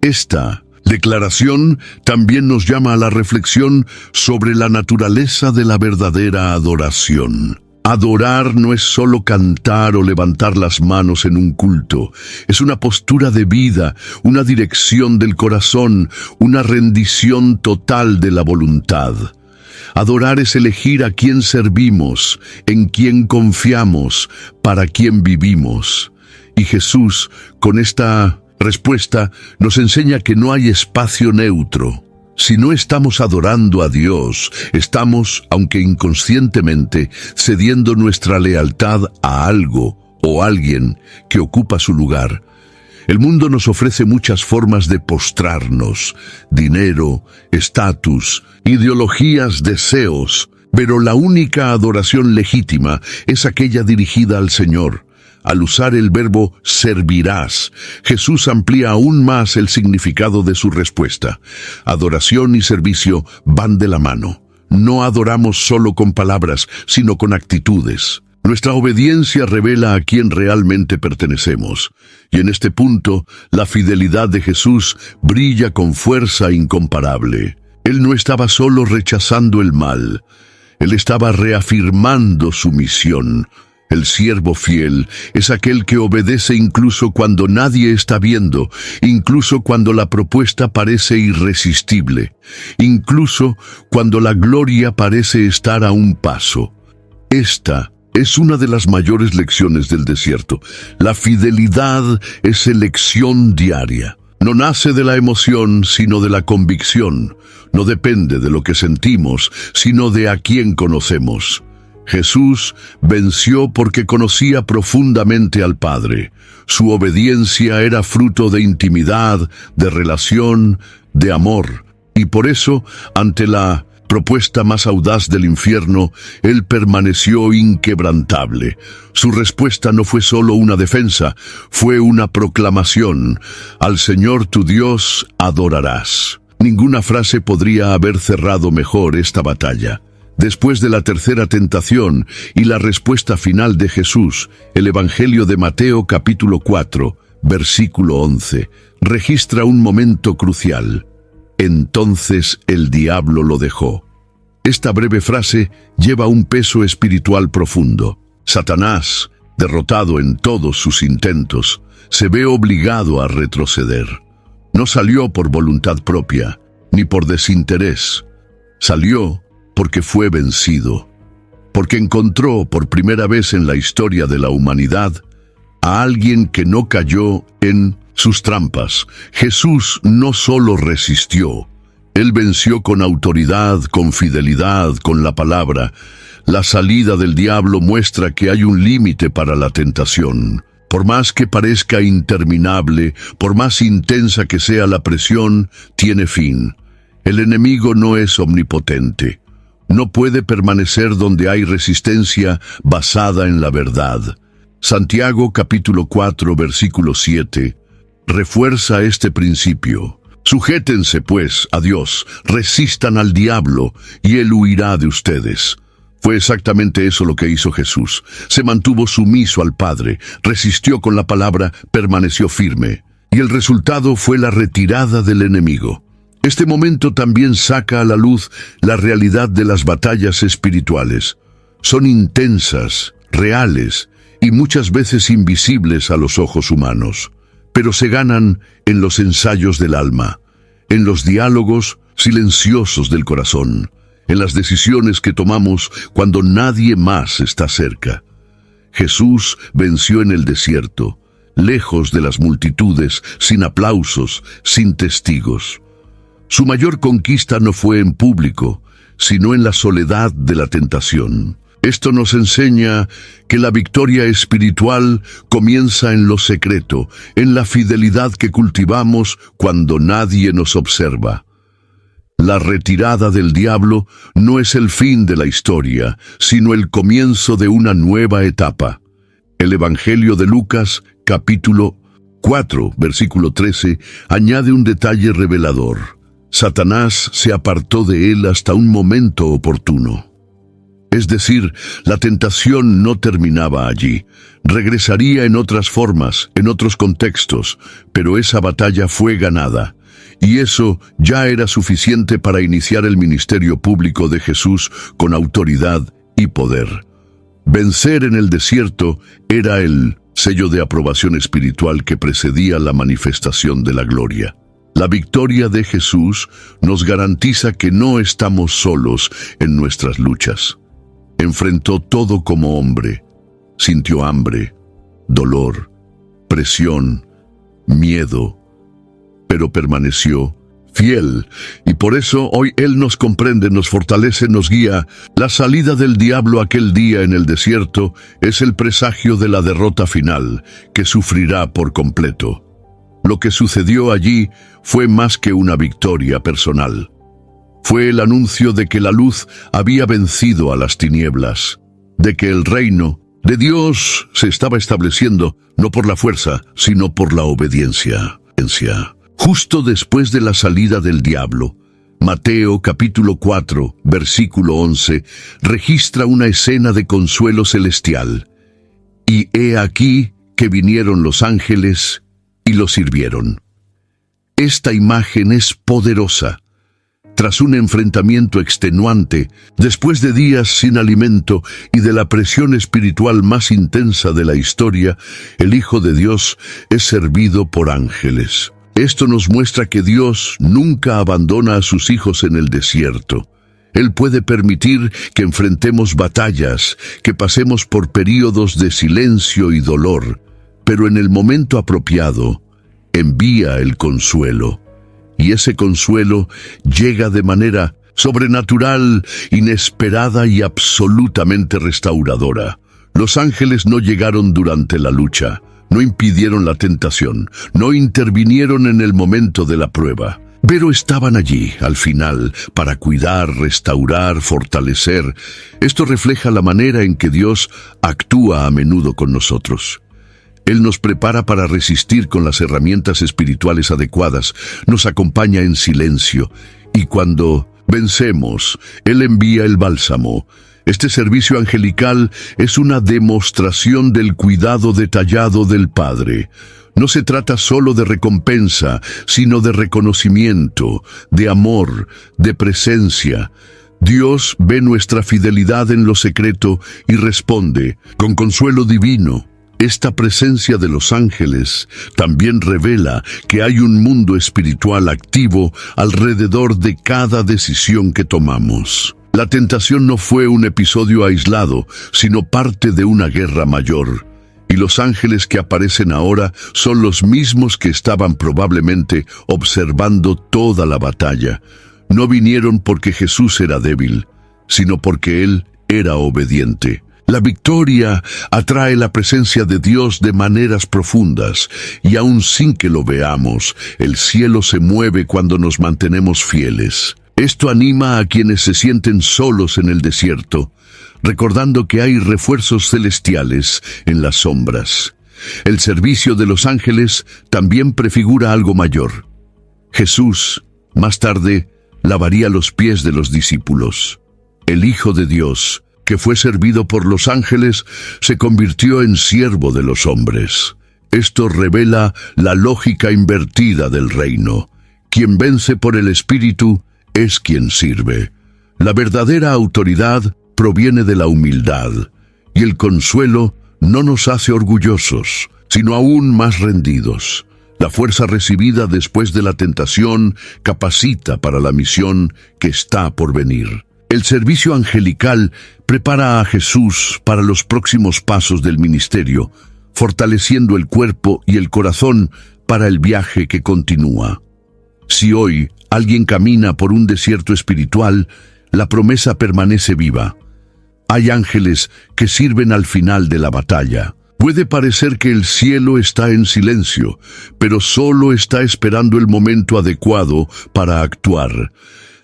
Esta declaración también nos llama a la reflexión sobre la naturaleza de la verdadera adoración. Adorar no es solo cantar o levantar las manos en un culto, es una postura de vida, una dirección del corazón, una rendición total de la voluntad. Adorar es elegir a quién servimos, en quién confiamos, para quién vivimos. Y Jesús, con esta respuesta, nos enseña que no hay espacio neutro. Si no estamos adorando a Dios, estamos, aunque inconscientemente, cediendo nuestra lealtad a algo o alguien que ocupa su lugar. El mundo nos ofrece muchas formas de postrarnos: dinero, estatus, ideologías, deseos, pero la única adoración legítima es aquella dirigida al Señor. Al usar el verbo servirás, Jesús amplía aún más el significado de su respuesta. Adoración y servicio van de la mano. No adoramos solo con palabras, sino con actitudes. Nuestra obediencia revela a quién realmente pertenecemos. Y en este punto, la fidelidad de Jesús brilla con fuerza incomparable. Él no estaba solo rechazando el mal. Él estaba reafirmando su misión. El siervo fiel es aquel que obedece incluso cuando nadie está viendo, incluso cuando la propuesta parece irresistible, incluso cuando la gloria parece estar a un paso. Esta es una de las mayores lecciones del desierto. La fidelidad es elección diaria. No nace de la emoción, sino de la convicción. No depende de lo que sentimos, sino de a quién conocemos. Jesús venció porque conocía profundamente al Padre. Su obediencia era fruto de intimidad, de relación, de amor. Y por eso, ante la propuesta más audaz del infierno, Él permaneció inquebrantable. Su respuesta no fue solo una defensa, fue una proclamación: al Señor tu Dios adorarás. Ninguna frase podría haber cerrado mejor esta batalla. Después de la tercera tentación y la respuesta final de Jesús, el Evangelio de Mateo capítulo 4, versículo 11, registra un momento crucial. Entonces el diablo lo dejó. Esta breve frase lleva un peso espiritual profundo. Satanás, derrotado en todos sus intentos, se ve obligado a retroceder. No salió por voluntad propia, ni por desinterés. Salió porque fue vencido, porque encontró por primera vez en la historia de la humanidad a alguien que no cayó en sus trampas. Jesús no solo resistió, Él venció con autoridad, con fidelidad, con la palabra. La salida del diablo muestra que hay un límite para la tentación. Por más que parezca interminable, por más intensa que sea la presión, tiene fin. El enemigo no es omnipotente. No puede permanecer donde hay resistencia basada en la verdad. Santiago capítulo 4 versículo 7 refuerza este principio. Sujétense pues a Dios, resistan al diablo y él huirá de ustedes. Fue exactamente eso lo que hizo Jesús. Se mantuvo sumiso al Padre, resistió con la palabra, permaneció firme. Y el resultado fue la retirada del enemigo. Este momento también saca a la luz la realidad de las batallas espirituales. Son intensas, reales y muchas veces invisibles a los ojos humanos, pero se ganan en los ensayos del alma, en los diálogos silenciosos del corazón, en las decisiones que tomamos cuando nadie más está cerca. Jesús venció en el desierto, lejos de las multitudes, sin aplausos, sin testigos. Su mayor conquista no fue en público, sino en la soledad de la tentación. Esto nos enseña que la victoria espiritual comienza en lo secreto, en la fidelidad que cultivamos cuando nadie nos observa. La retirada del diablo no es el fin de la historia, sino el comienzo de una nueva etapa. El Evangelio de Lucas, capítulo 4, versículo 13, añade un detalle revelador. Satanás se apartó de él hasta un momento oportuno. Es decir, la tentación no terminaba allí. Regresaría en otras formas, en otros contextos, pero esa batalla fue ganada. Y eso ya era suficiente para iniciar el ministerio público de Jesús con autoridad y poder. Vencer en el desierto era el sello de aprobación espiritual que precedía la manifestación de la gloria. La victoria de Jesús nos garantiza que no estamos solos en nuestras luchas. Enfrentó todo como hombre. Sintió hambre, dolor, presión, miedo, pero permaneció fiel. Y por eso hoy Él nos comprende, nos fortalece, nos guía. La salida del diablo aquel día en el desierto es el presagio de la derrota final, que sufrirá por completo. Lo que sucedió allí fue más que una victoria personal. Fue el anuncio de que la luz había vencido a las tinieblas, de que el reino de Dios se estaba estableciendo no por la fuerza, sino por la obediencia. Justo después de la salida del diablo, Mateo capítulo 4, versículo 11, registra una escena de consuelo celestial. Y he aquí que vinieron los ángeles y lo sirvieron. Esta imagen es poderosa. Tras un enfrentamiento extenuante, después de días sin alimento y de la presión espiritual más intensa de la historia, el Hijo de Dios es servido por ángeles. Esto nos muestra que Dios nunca abandona a sus hijos en el desierto. Él puede permitir que enfrentemos batallas, que pasemos por períodos de silencio y dolor, pero en el momento apropiado, envía el consuelo. Y ese consuelo llega de manera sobrenatural, inesperada y absolutamente restauradora. Los ángeles no llegaron durante la lucha, no impidieron la tentación, no intervinieron en el momento de la prueba, pero estaban allí, al final, para cuidar, restaurar, fortalecer. Esto refleja la manera en que Dios actúa a menudo con nosotros. Él nos prepara para resistir con las herramientas espirituales adecuadas, nos acompaña en silencio, y cuando vencemos, Él envía el bálsamo. Este servicio angelical es una demostración del cuidado detallado del Padre. No se trata solo de recompensa, sino de reconocimiento, de amor, de presencia. Dios ve nuestra fidelidad en lo secreto y responde con consuelo divino. Esta presencia de los ángeles también revela que hay un mundo espiritual activo alrededor de cada decisión que tomamos. La tentación no fue un episodio aislado, sino parte de una guerra mayor. Y los ángeles que aparecen ahora son los mismos que estaban probablemente observando toda la batalla. No vinieron porque Jesús era débil, sino porque Él era obediente. La victoria atrae la presencia de Dios de maneras profundas, y aun sin que lo veamos, el cielo se mueve cuando nos mantenemos fieles. Esto anima a quienes se sienten solos en el desierto, recordando que hay refuerzos celestiales en las sombras. El servicio de los ángeles también prefigura algo mayor. Jesús, más tarde, lavaría los pies de los discípulos. El Hijo de Dios, que fue servido por los ángeles, se convirtió en siervo de los hombres. Esto revela la lógica invertida del reino. Quien vence por el Espíritu es quien sirve. La verdadera autoridad proviene de la humildad, y el consuelo no nos hace orgullosos, sino aún más rendidos. La fuerza recibida después de la tentación capacita para la misión que está por venir. El servicio angelical prepara a Jesús para los próximos pasos del ministerio, fortaleciendo el cuerpo y el corazón para el viaje que continúa. Si hoy alguien camina por un desierto espiritual, la promesa permanece viva. Hay ángeles que sirven al final de la batalla. Puede parecer que el cielo está en silencio, pero solo está esperando el momento adecuado para actuar.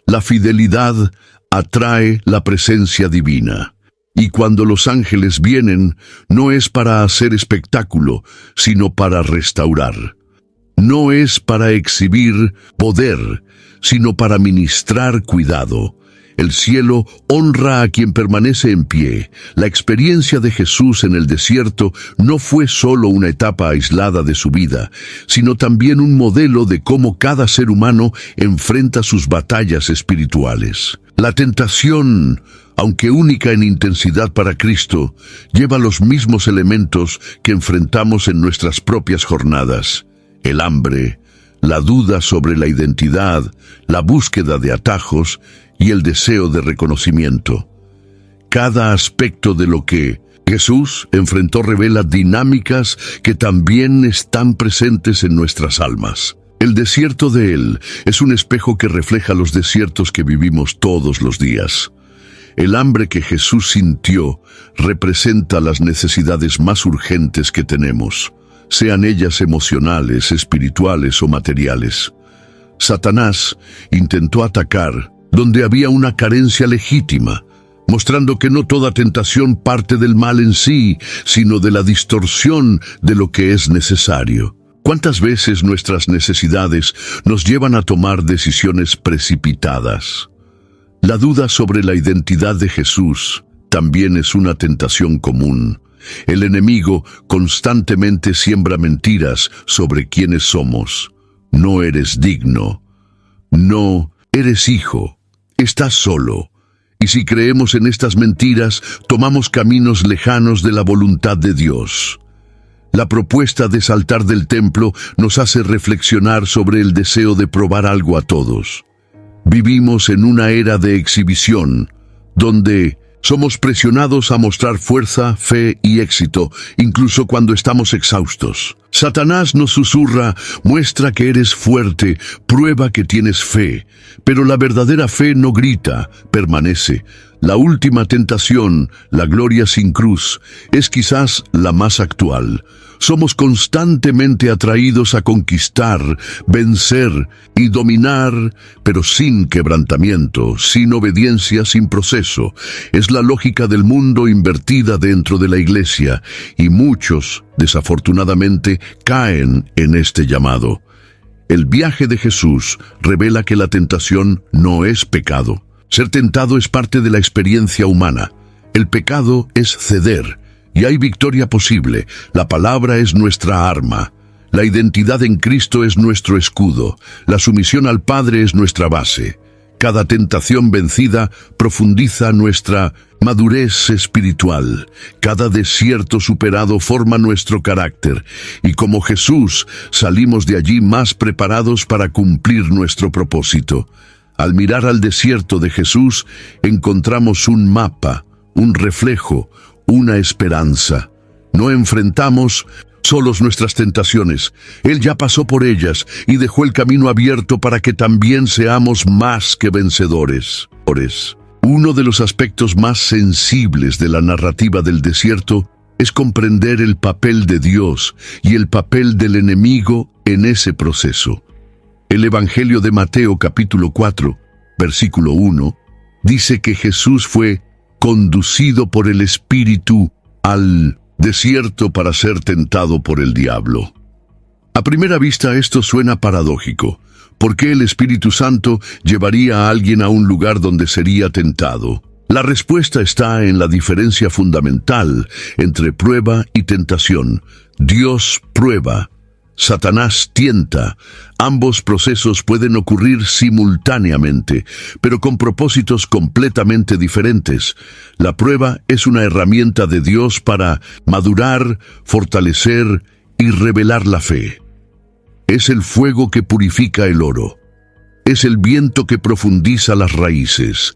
La fidelidad atrae la presencia divina. Y cuando los ángeles vienen, no es para hacer espectáculo, sino para restaurar. No es para exhibir poder, sino para ministrar cuidado. El cielo honra a quien permanece en pie. La experiencia de Jesús en el desierto no fue solo una etapa aislada de su vida, sino también un modelo de cómo cada ser humano enfrenta sus batallas espirituales. La tentación, aunque única en intensidad para Cristo, lleva los mismos elementos que enfrentamos en nuestras propias jornadas: el hambre, la duda sobre la identidad, la búsqueda de atajos y el deseo de reconocimiento. Cada aspecto de lo que Jesús enfrentó revela dinámicas que también están presentes en nuestras almas. El desierto de Él es un espejo que refleja los desiertos que vivimos todos los días. El hambre que Jesús sintió representa las necesidades más urgentes que tenemos: sean ellas emocionales, espirituales o materiales. Satanás intentó atacar donde había una carencia legítima, mostrando que no toda tentación parte del mal en sí, sino de la distorsión de lo que es necesario. ¿Cuántas veces nuestras necesidades nos llevan a tomar decisiones precipitadas? La duda sobre la identidad de Jesús también es una tentación común. El enemigo constantemente siembra mentiras sobre quiénes somos. No eres digno. No eres hijo. Estás solo. Y si creemos en estas mentiras, tomamos caminos lejanos de la voluntad de Dios. La propuesta de saltar del templo nos hace reflexionar sobre el deseo de probar algo a todos. Vivimos en una era de exhibición, donde somos presionados a mostrar fuerza, fe y éxito, incluso cuando estamos exhaustos. Satanás nos susurra: muestra que eres fuerte, prueba que tienes fe. Pero la verdadera fe no grita, permanece. La última tentación, la gloria sin cruz, es quizás la más actual. Somos constantemente atraídos a conquistar, vencer y dominar, pero sin quebrantamiento, sin obediencia, sin proceso. Es la lógica del mundo invertida dentro de la iglesia, y muchos, desafortunadamente, caen en este llamado. El viaje de Jesús revela que la tentación no es pecado. Ser tentado es parte de la experiencia humana. El pecado es ceder. Y hay victoria posible. La palabra es nuestra arma. La identidad en Cristo es nuestro escudo. La sumisión al Padre es nuestra base. Cada tentación vencida profundiza nuestra madurez espiritual. Cada desierto superado forma nuestro carácter. Y como Jesús, salimos de allí más preparados para cumplir nuestro propósito. Al mirar al desierto de Jesús, encontramos un mapa, un reflejo, una esperanza. No enfrentamos solos nuestras tentaciones. Él ya pasó por ellas y dejó el camino abierto para que también seamos más que vencedores. Uno de los aspectos más sensibles de la narrativa del desierto es comprender el papel de Dios y el papel del enemigo en ese proceso. El Evangelio de Mateo capítulo 4, versículo 1, dice que Jesús fue conducido por el Espíritu al desierto para ser tentado por el diablo. A primera vista esto suena paradójico. ¿Por qué el Espíritu Santo llevaría a alguien a un lugar donde sería tentado? La respuesta está en la diferencia fundamental entre prueba y tentación. Dios prueba. Satanás tienta. Ambos procesos pueden ocurrir simultáneamente, pero con propósitos completamente diferentes. La prueba es una herramienta de Dios para madurar, fortalecer y revelar la fe. Es el fuego que purifica el oro. Es el viento que profundiza las raíces.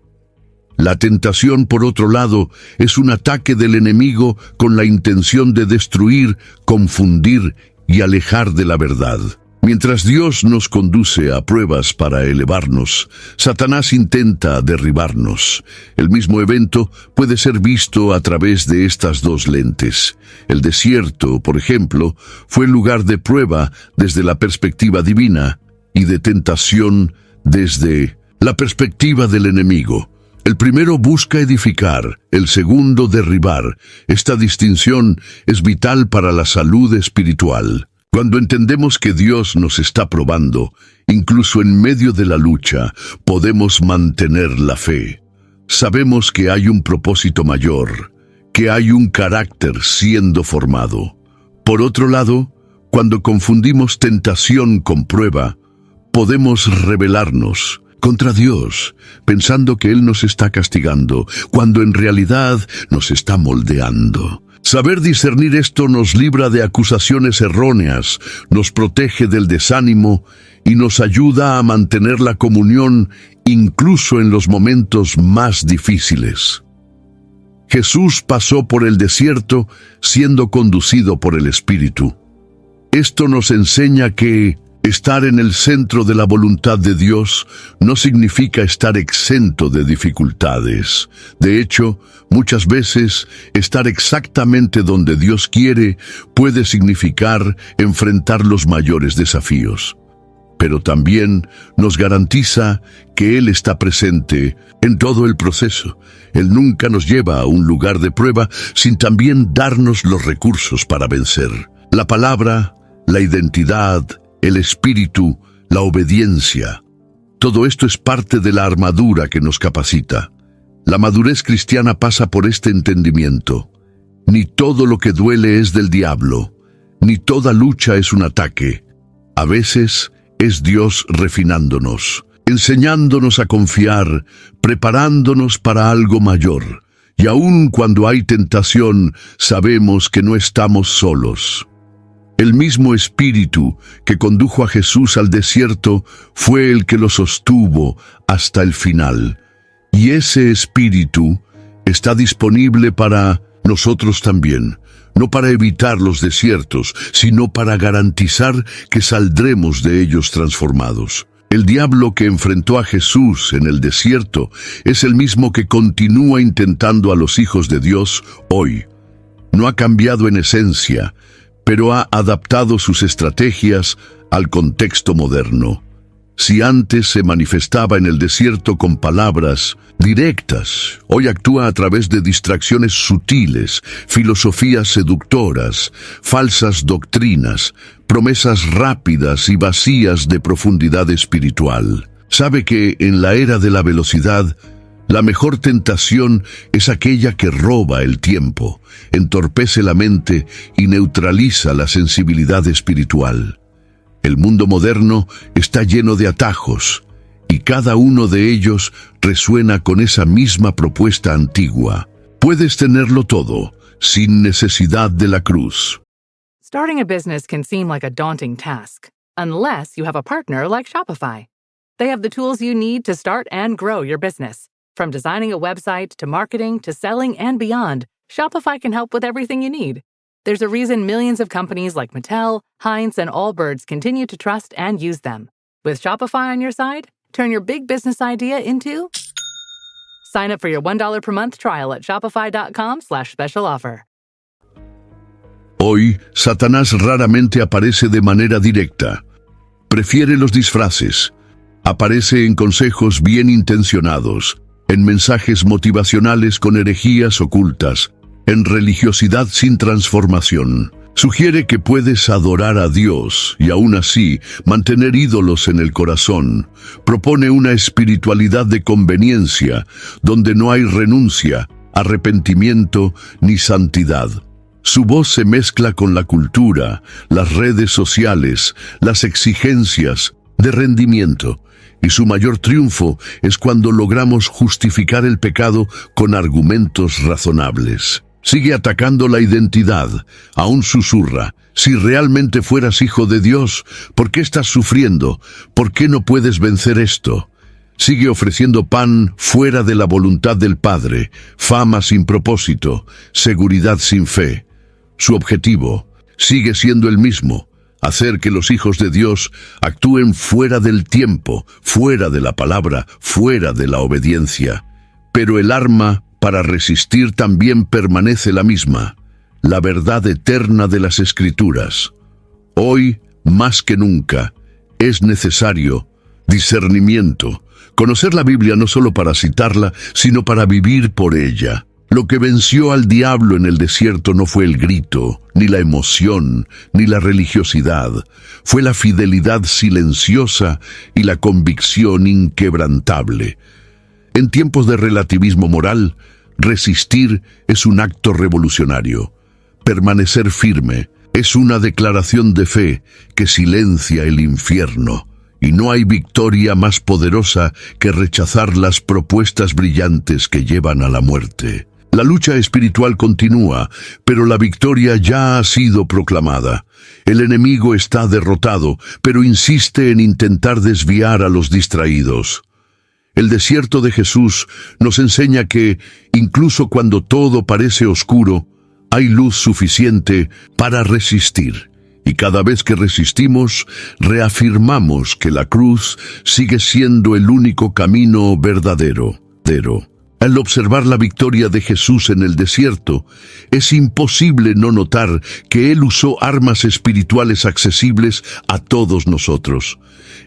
La tentación, por otro lado, es un ataque del enemigo con la intención de destruir, confundir y alejar de la verdad. Mientras Dios nos conduce a pruebas para elevarnos, Satanás intenta derribarnos. El mismo evento puede ser visto a través de estas dos lentes. El desierto, por ejemplo, fue lugar de prueba desde la perspectiva divina y de tentación desde la perspectiva del enemigo. El primero busca edificar, el segundo derribar. Esta distinción es vital para la salud espiritual. Cuando entendemos que Dios nos está probando, incluso en medio de la lucha, podemos mantener la fe. Sabemos que hay un propósito mayor, que hay un carácter siendo formado. Por otro lado, cuando confundimos tentación con prueba, podemos rebelarnos contra Dios, pensando que Él nos está castigando, cuando en realidad nos está moldeando. Saber discernir esto nos libra de acusaciones erróneas, nos protege del desánimo y nos ayuda a mantener la comunión incluso en los momentos más difíciles. Jesús pasó por el desierto siendo conducido por el Espíritu. Esto nos enseña que Estar en el centro de la voluntad de Dios no significa estar exento de dificultades. De hecho, muchas veces, estar exactamente donde Dios quiere puede significar enfrentar los mayores desafíos. Pero también nos garantiza que Él está presente en todo el proceso. Él nunca nos lleva a un lugar de prueba sin también darnos los recursos para vencer. La palabra, la identidad, el espíritu, la obediencia. Todo esto es parte de la armadura que nos capacita. La madurez cristiana pasa por este entendimiento. Ni todo lo que duele es del diablo, ni toda lucha es un ataque. A veces es Dios refinándonos, enseñándonos a confiar, preparándonos para algo mayor. Y aun cuando hay tentación, sabemos que no estamos solos. El mismo Espíritu que condujo a Jesús al desierto fue el que lo sostuvo hasta el final. Y ese Espíritu está disponible para nosotros también, no para evitar los desiertos, sino para garantizar que saldremos de ellos transformados. El diablo que enfrentó a Jesús en el desierto es el mismo que continúa intentando a los hijos de Dios hoy. No ha cambiado en esencia, pero ha adaptado sus estrategias al contexto moderno. Si antes se manifestaba en el desierto con palabras directas, hoy actúa a través de distracciones sutiles, filosofías seductoras, falsas doctrinas, promesas rápidas y vacías de profundidad espiritual. Sabe que en la era de la velocidad, la mejor tentación es aquella que roba el tiempo, entorpece la mente y neutraliza la sensibilidad espiritual. El mundo moderno está lleno de atajos, y cada uno de ellos resuena con esa misma propuesta antigua. Puedes tenerlo todo, sin necesidad de la cruz. Starting a business can seem like a daunting task, unless you have a partner like Shopify. They have the tools you need to start and grow your business. From designing a website to marketing to selling and beyond, Shopify can help with everything you need. There's a reason millions of companies like Mattel, Heinz, and Allbirds continue to trust and use them. With Shopify on your side, turn your big business idea into... Sign up for your $1 per month trial at shopify.com/special offer. Hoy, Satanás raramente aparece de manera directa. Prefiere los disfraces. Aparece en consejos bien intencionados, en mensajes motivacionales con herejías ocultas, en religiosidad sin transformación. Sugiere que puedes adorar a Dios y aún así mantener ídolos en el corazón. Propone una espiritualidad de conveniencia, donde no hay renuncia, arrepentimiento ni santidad. Su voz se mezcla con la cultura, las redes sociales, las exigencias de rendimiento. Y su mayor triunfo es cuando logramos justificar el pecado con argumentos razonables. Sigue atacando la identidad, aún susurra: si realmente fueras hijo de Dios, ¿por qué estás sufriendo? ¿Por qué no puedes vencer esto? Sigue ofreciendo pan fuera de la voluntad del Padre, fama sin propósito, seguridad sin fe. Su objetivo sigue siendo el mismo: hacer que los hijos de Dios actúen fuera del tiempo, fuera de la palabra, fuera de la obediencia. Pero el arma para resistir también permanece la misma: la verdad eterna de las Escrituras. Hoy, más que nunca, es necesario discernimiento. Conocer la Biblia no solo para citarla, sino para vivir por ella. Lo que venció al diablo en el desierto no fue el grito, ni la emoción, ni la religiosidad. Fue la fidelidad silenciosa y la convicción inquebrantable. En tiempos de relativismo moral, resistir es un acto revolucionario. Permanecer firme es una declaración de fe que silencia el infierno. Y no hay victoria más poderosa que rechazar las propuestas brillantes que llevan a la muerte. La lucha espiritual continúa, pero la victoria ya ha sido proclamada. El enemigo está derrotado, pero insiste en intentar desviar a los distraídos. El desierto de Jesús nos enseña que, incluso cuando todo parece oscuro, hay luz suficiente para resistir. Y cada vez que resistimos, reafirmamos que la cruz sigue siendo el único camino verdadero. Al observar la victoria de Jesús en el desierto, es imposible no notar que Él usó armas espirituales accesibles a todos nosotros.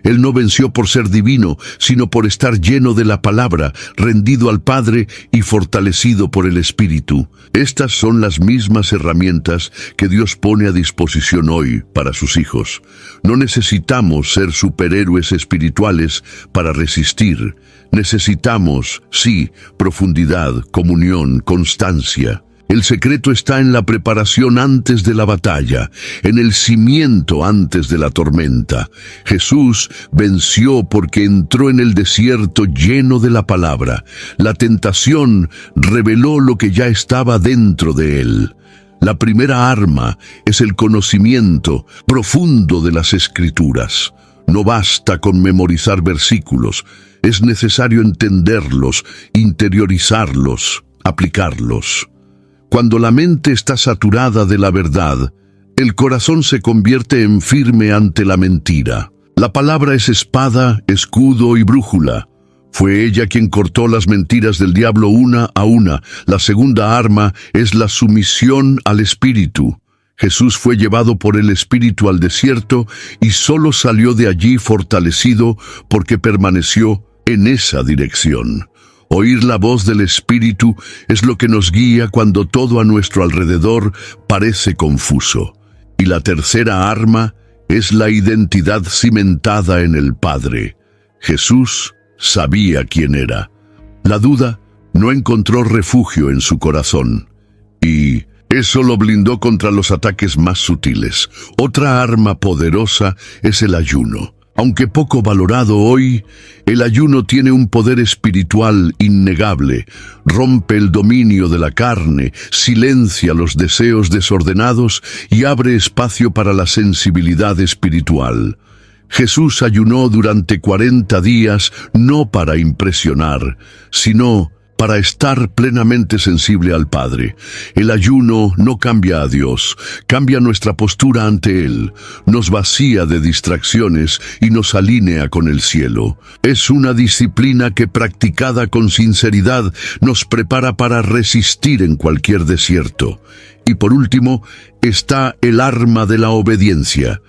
Él no venció por ser divino, sino por estar lleno de la palabra, rendido al Padre y fortalecido por el Espíritu. Estas son las mismas herramientas que Dios pone a disposición hoy para sus hijos. No necesitamos ser superhéroes espirituales para resistir. Necesitamos, sí, profundidad, comunión, constancia. El secreto está en la preparación antes de la batalla, en el cimiento antes de la tormenta. Jesús venció porque entró en el desierto lleno de la palabra. La tentación reveló lo que ya estaba dentro de él. La primera arma es el conocimiento profundo de las Escrituras. No basta con memorizar versículos, es necesario entenderlos, interiorizarlos, aplicarlos. Cuando la mente está saturada de la verdad, el corazón se convierte en firme ante la mentira. La palabra es espada, escudo y brújula. Fue ella quien cortó las mentiras del diablo una a una. La segunda arma es la sumisión al Espíritu. Jesús fue llevado por el Espíritu al desierto y solo salió de allí fortalecido porque permaneció en esa dirección. Oír la voz del Espíritu es lo que nos guía cuando todo a nuestro alrededor parece confuso. Y la tercera arma es la identidad cimentada en el Padre. Jesús sabía quién era. La duda no encontró refugio en su corazón. Y eso lo blindó contra los ataques más sutiles. Otra arma poderosa es el ayuno. Aunque poco valorado hoy, el ayuno tiene un poder espiritual innegable. Rompe el dominio de la carne, silencia los deseos desordenados y abre espacio para la sensibilidad espiritual. Jesús ayunó durante 40 días no para impresionar, sino para estar plenamente sensible al Padre. El ayuno no cambia a Dios, cambia nuestra postura ante Él, nos vacía de distracciones y nos alinea con el cielo. Es una disciplina que, practicada con sinceridad, nos prepara para resistir en cualquier desierto. Y por último, está el arma de la obediencia.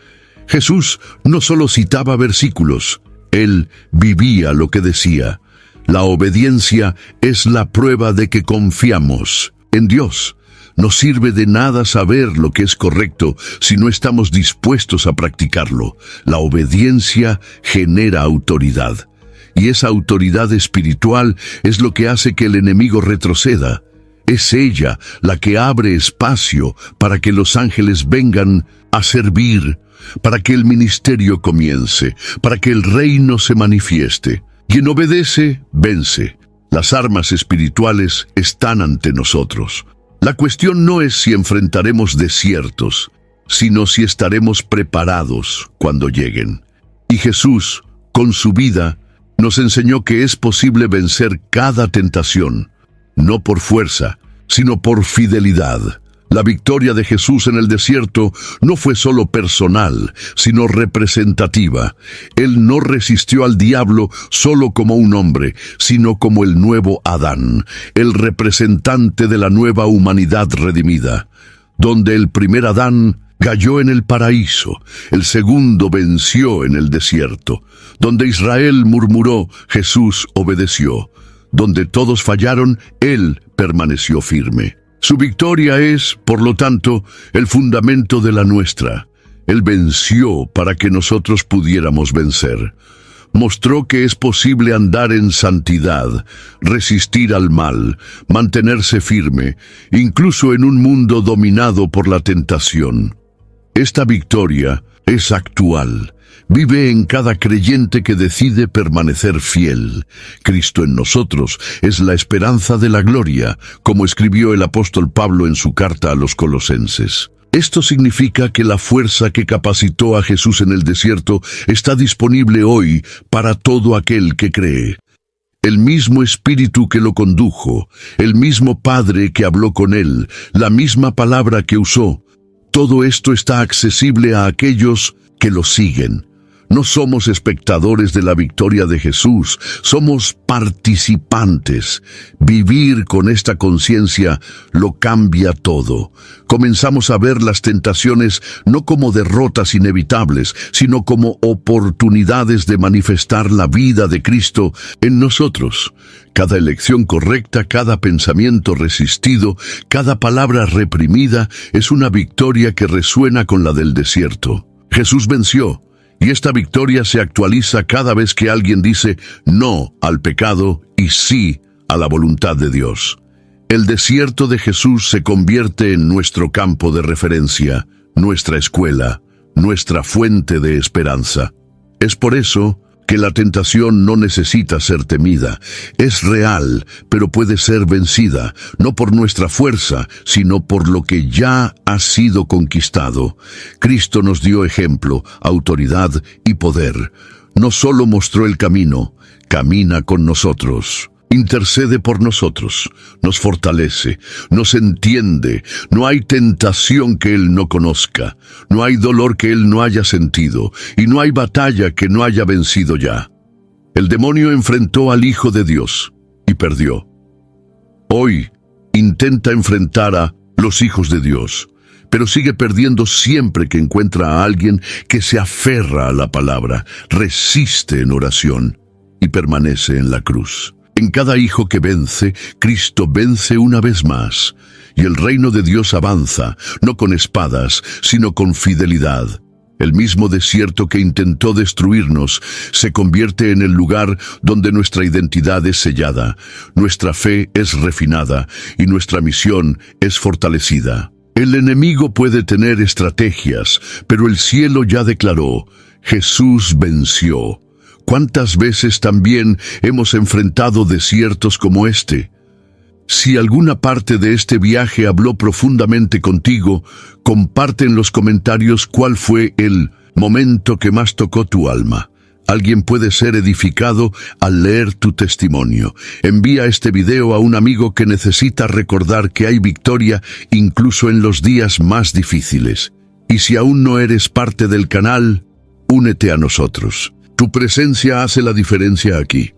Jesús no solo citaba versículos, Él vivía lo que decía. La obediencia es la prueba de que confiamos en Dios. No sirve de nada saber lo que es correcto si no estamos dispuestos a practicarlo. La obediencia genera autoridad. Y esa autoridad espiritual es lo que hace que el enemigo retroceda. Es ella la que abre espacio para que los ángeles vengan a servir, para que el ministerio comience, para que el reino se manifieste. Quien obedece, vence. Las armas espirituales están ante nosotros. La cuestión no es si enfrentaremos desiertos, sino si estaremos preparados cuando lleguen. Y Jesús, con su vida, nos enseñó que es posible vencer cada tentación, no por fuerza, sino por fidelidad. La victoria de Jesús en el desierto no fue solo personal, sino representativa. Él no resistió al diablo solo como un hombre, sino como el nuevo Adán, el representante de la nueva humanidad redimida. Donde el primer Adán cayó en el paraíso, el segundo venció en el desierto. Donde Israel murmuró, Jesús obedeció. Donde todos fallaron, Él permaneció firme. Su victoria es, por lo tanto, el fundamento de la nuestra. Él venció para que nosotros pudiéramos vencer. Mostró que es posible andar en santidad, resistir al mal, mantenerse firme, incluso en un mundo dominado por la tentación. Esta victoria es actual. Vive en cada creyente que decide permanecer fiel. Cristo en nosotros es la esperanza de la gloria, como escribió el apóstol Pablo en su carta a los Colosenses. Esto significa que la fuerza que capacitó a Jesús en el desierto está disponible hoy para todo aquel que cree. El mismo Espíritu que lo condujo, el mismo Padre que habló con él, la misma palabra que usó, Todo esto está accesible a aquellos que lo siguen. No somos espectadores de la victoria de Jesús, somos participantes. Vivir con esta conciencia lo cambia todo. Comenzamos a ver las tentaciones no como derrotas inevitables, sino como oportunidades de manifestar la vida de Cristo en nosotros. Cada elección correcta, cada pensamiento resistido, cada palabra reprimida es una victoria que resuena con la del desierto. Jesús venció. Y esta victoria se actualiza cada vez que alguien dice no al pecado y sí a la voluntad de Dios. El desierto de Jesús se convierte en nuestro campo de referencia, nuestra escuela, nuestra fuente de esperanza. Es por eso que la tentación no necesita ser temida. Es real, pero puede ser vencida, no por nuestra fuerza, sino por lo que ya ha sido conquistado. Cristo nos dio ejemplo, autoridad y poder. No solo mostró el camino, camina con nosotros. Intercede por nosotros, nos fortalece, nos entiende. No hay tentación que Él no conozca, no hay dolor que Él no haya sentido, y no hay batalla que no haya vencido ya. El demonio enfrentó al Hijo de Dios y perdió. Hoy intenta enfrentar a los hijos de Dios, pero sigue perdiendo siempre que encuentra a alguien que se aferra a la palabra, resiste en oración y permanece en la cruz. En cada hijo que vence, Cristo vence una vez más, y el reino de Dios avanza, no con espadas, sino con fidelidad. El mismo desierto que intentó destruirnos se convierte en el lugar donde nuestra identidad es sellada, nuestra fe es refinada y nuestra misión es fortalecida. El enemigo puede tener estrategias, pero el cielo ya declaró: Jesús venció. ¿Cuántas veces también hemos enfrentado desiertos como este? Si alguna parte de este viaje habló profundamente contigo, comparte en los comentarios cuál fue el momento que más tocó tu alma. Alguien puede ser edificado al leer tu testimonio. Envía este video a un amigo que necesita recordar que hay victoria incluso en los días más difíciles. Y si aún no eres parte del canal, únete a nosotros. Tu presencia hace la diferencia aquí.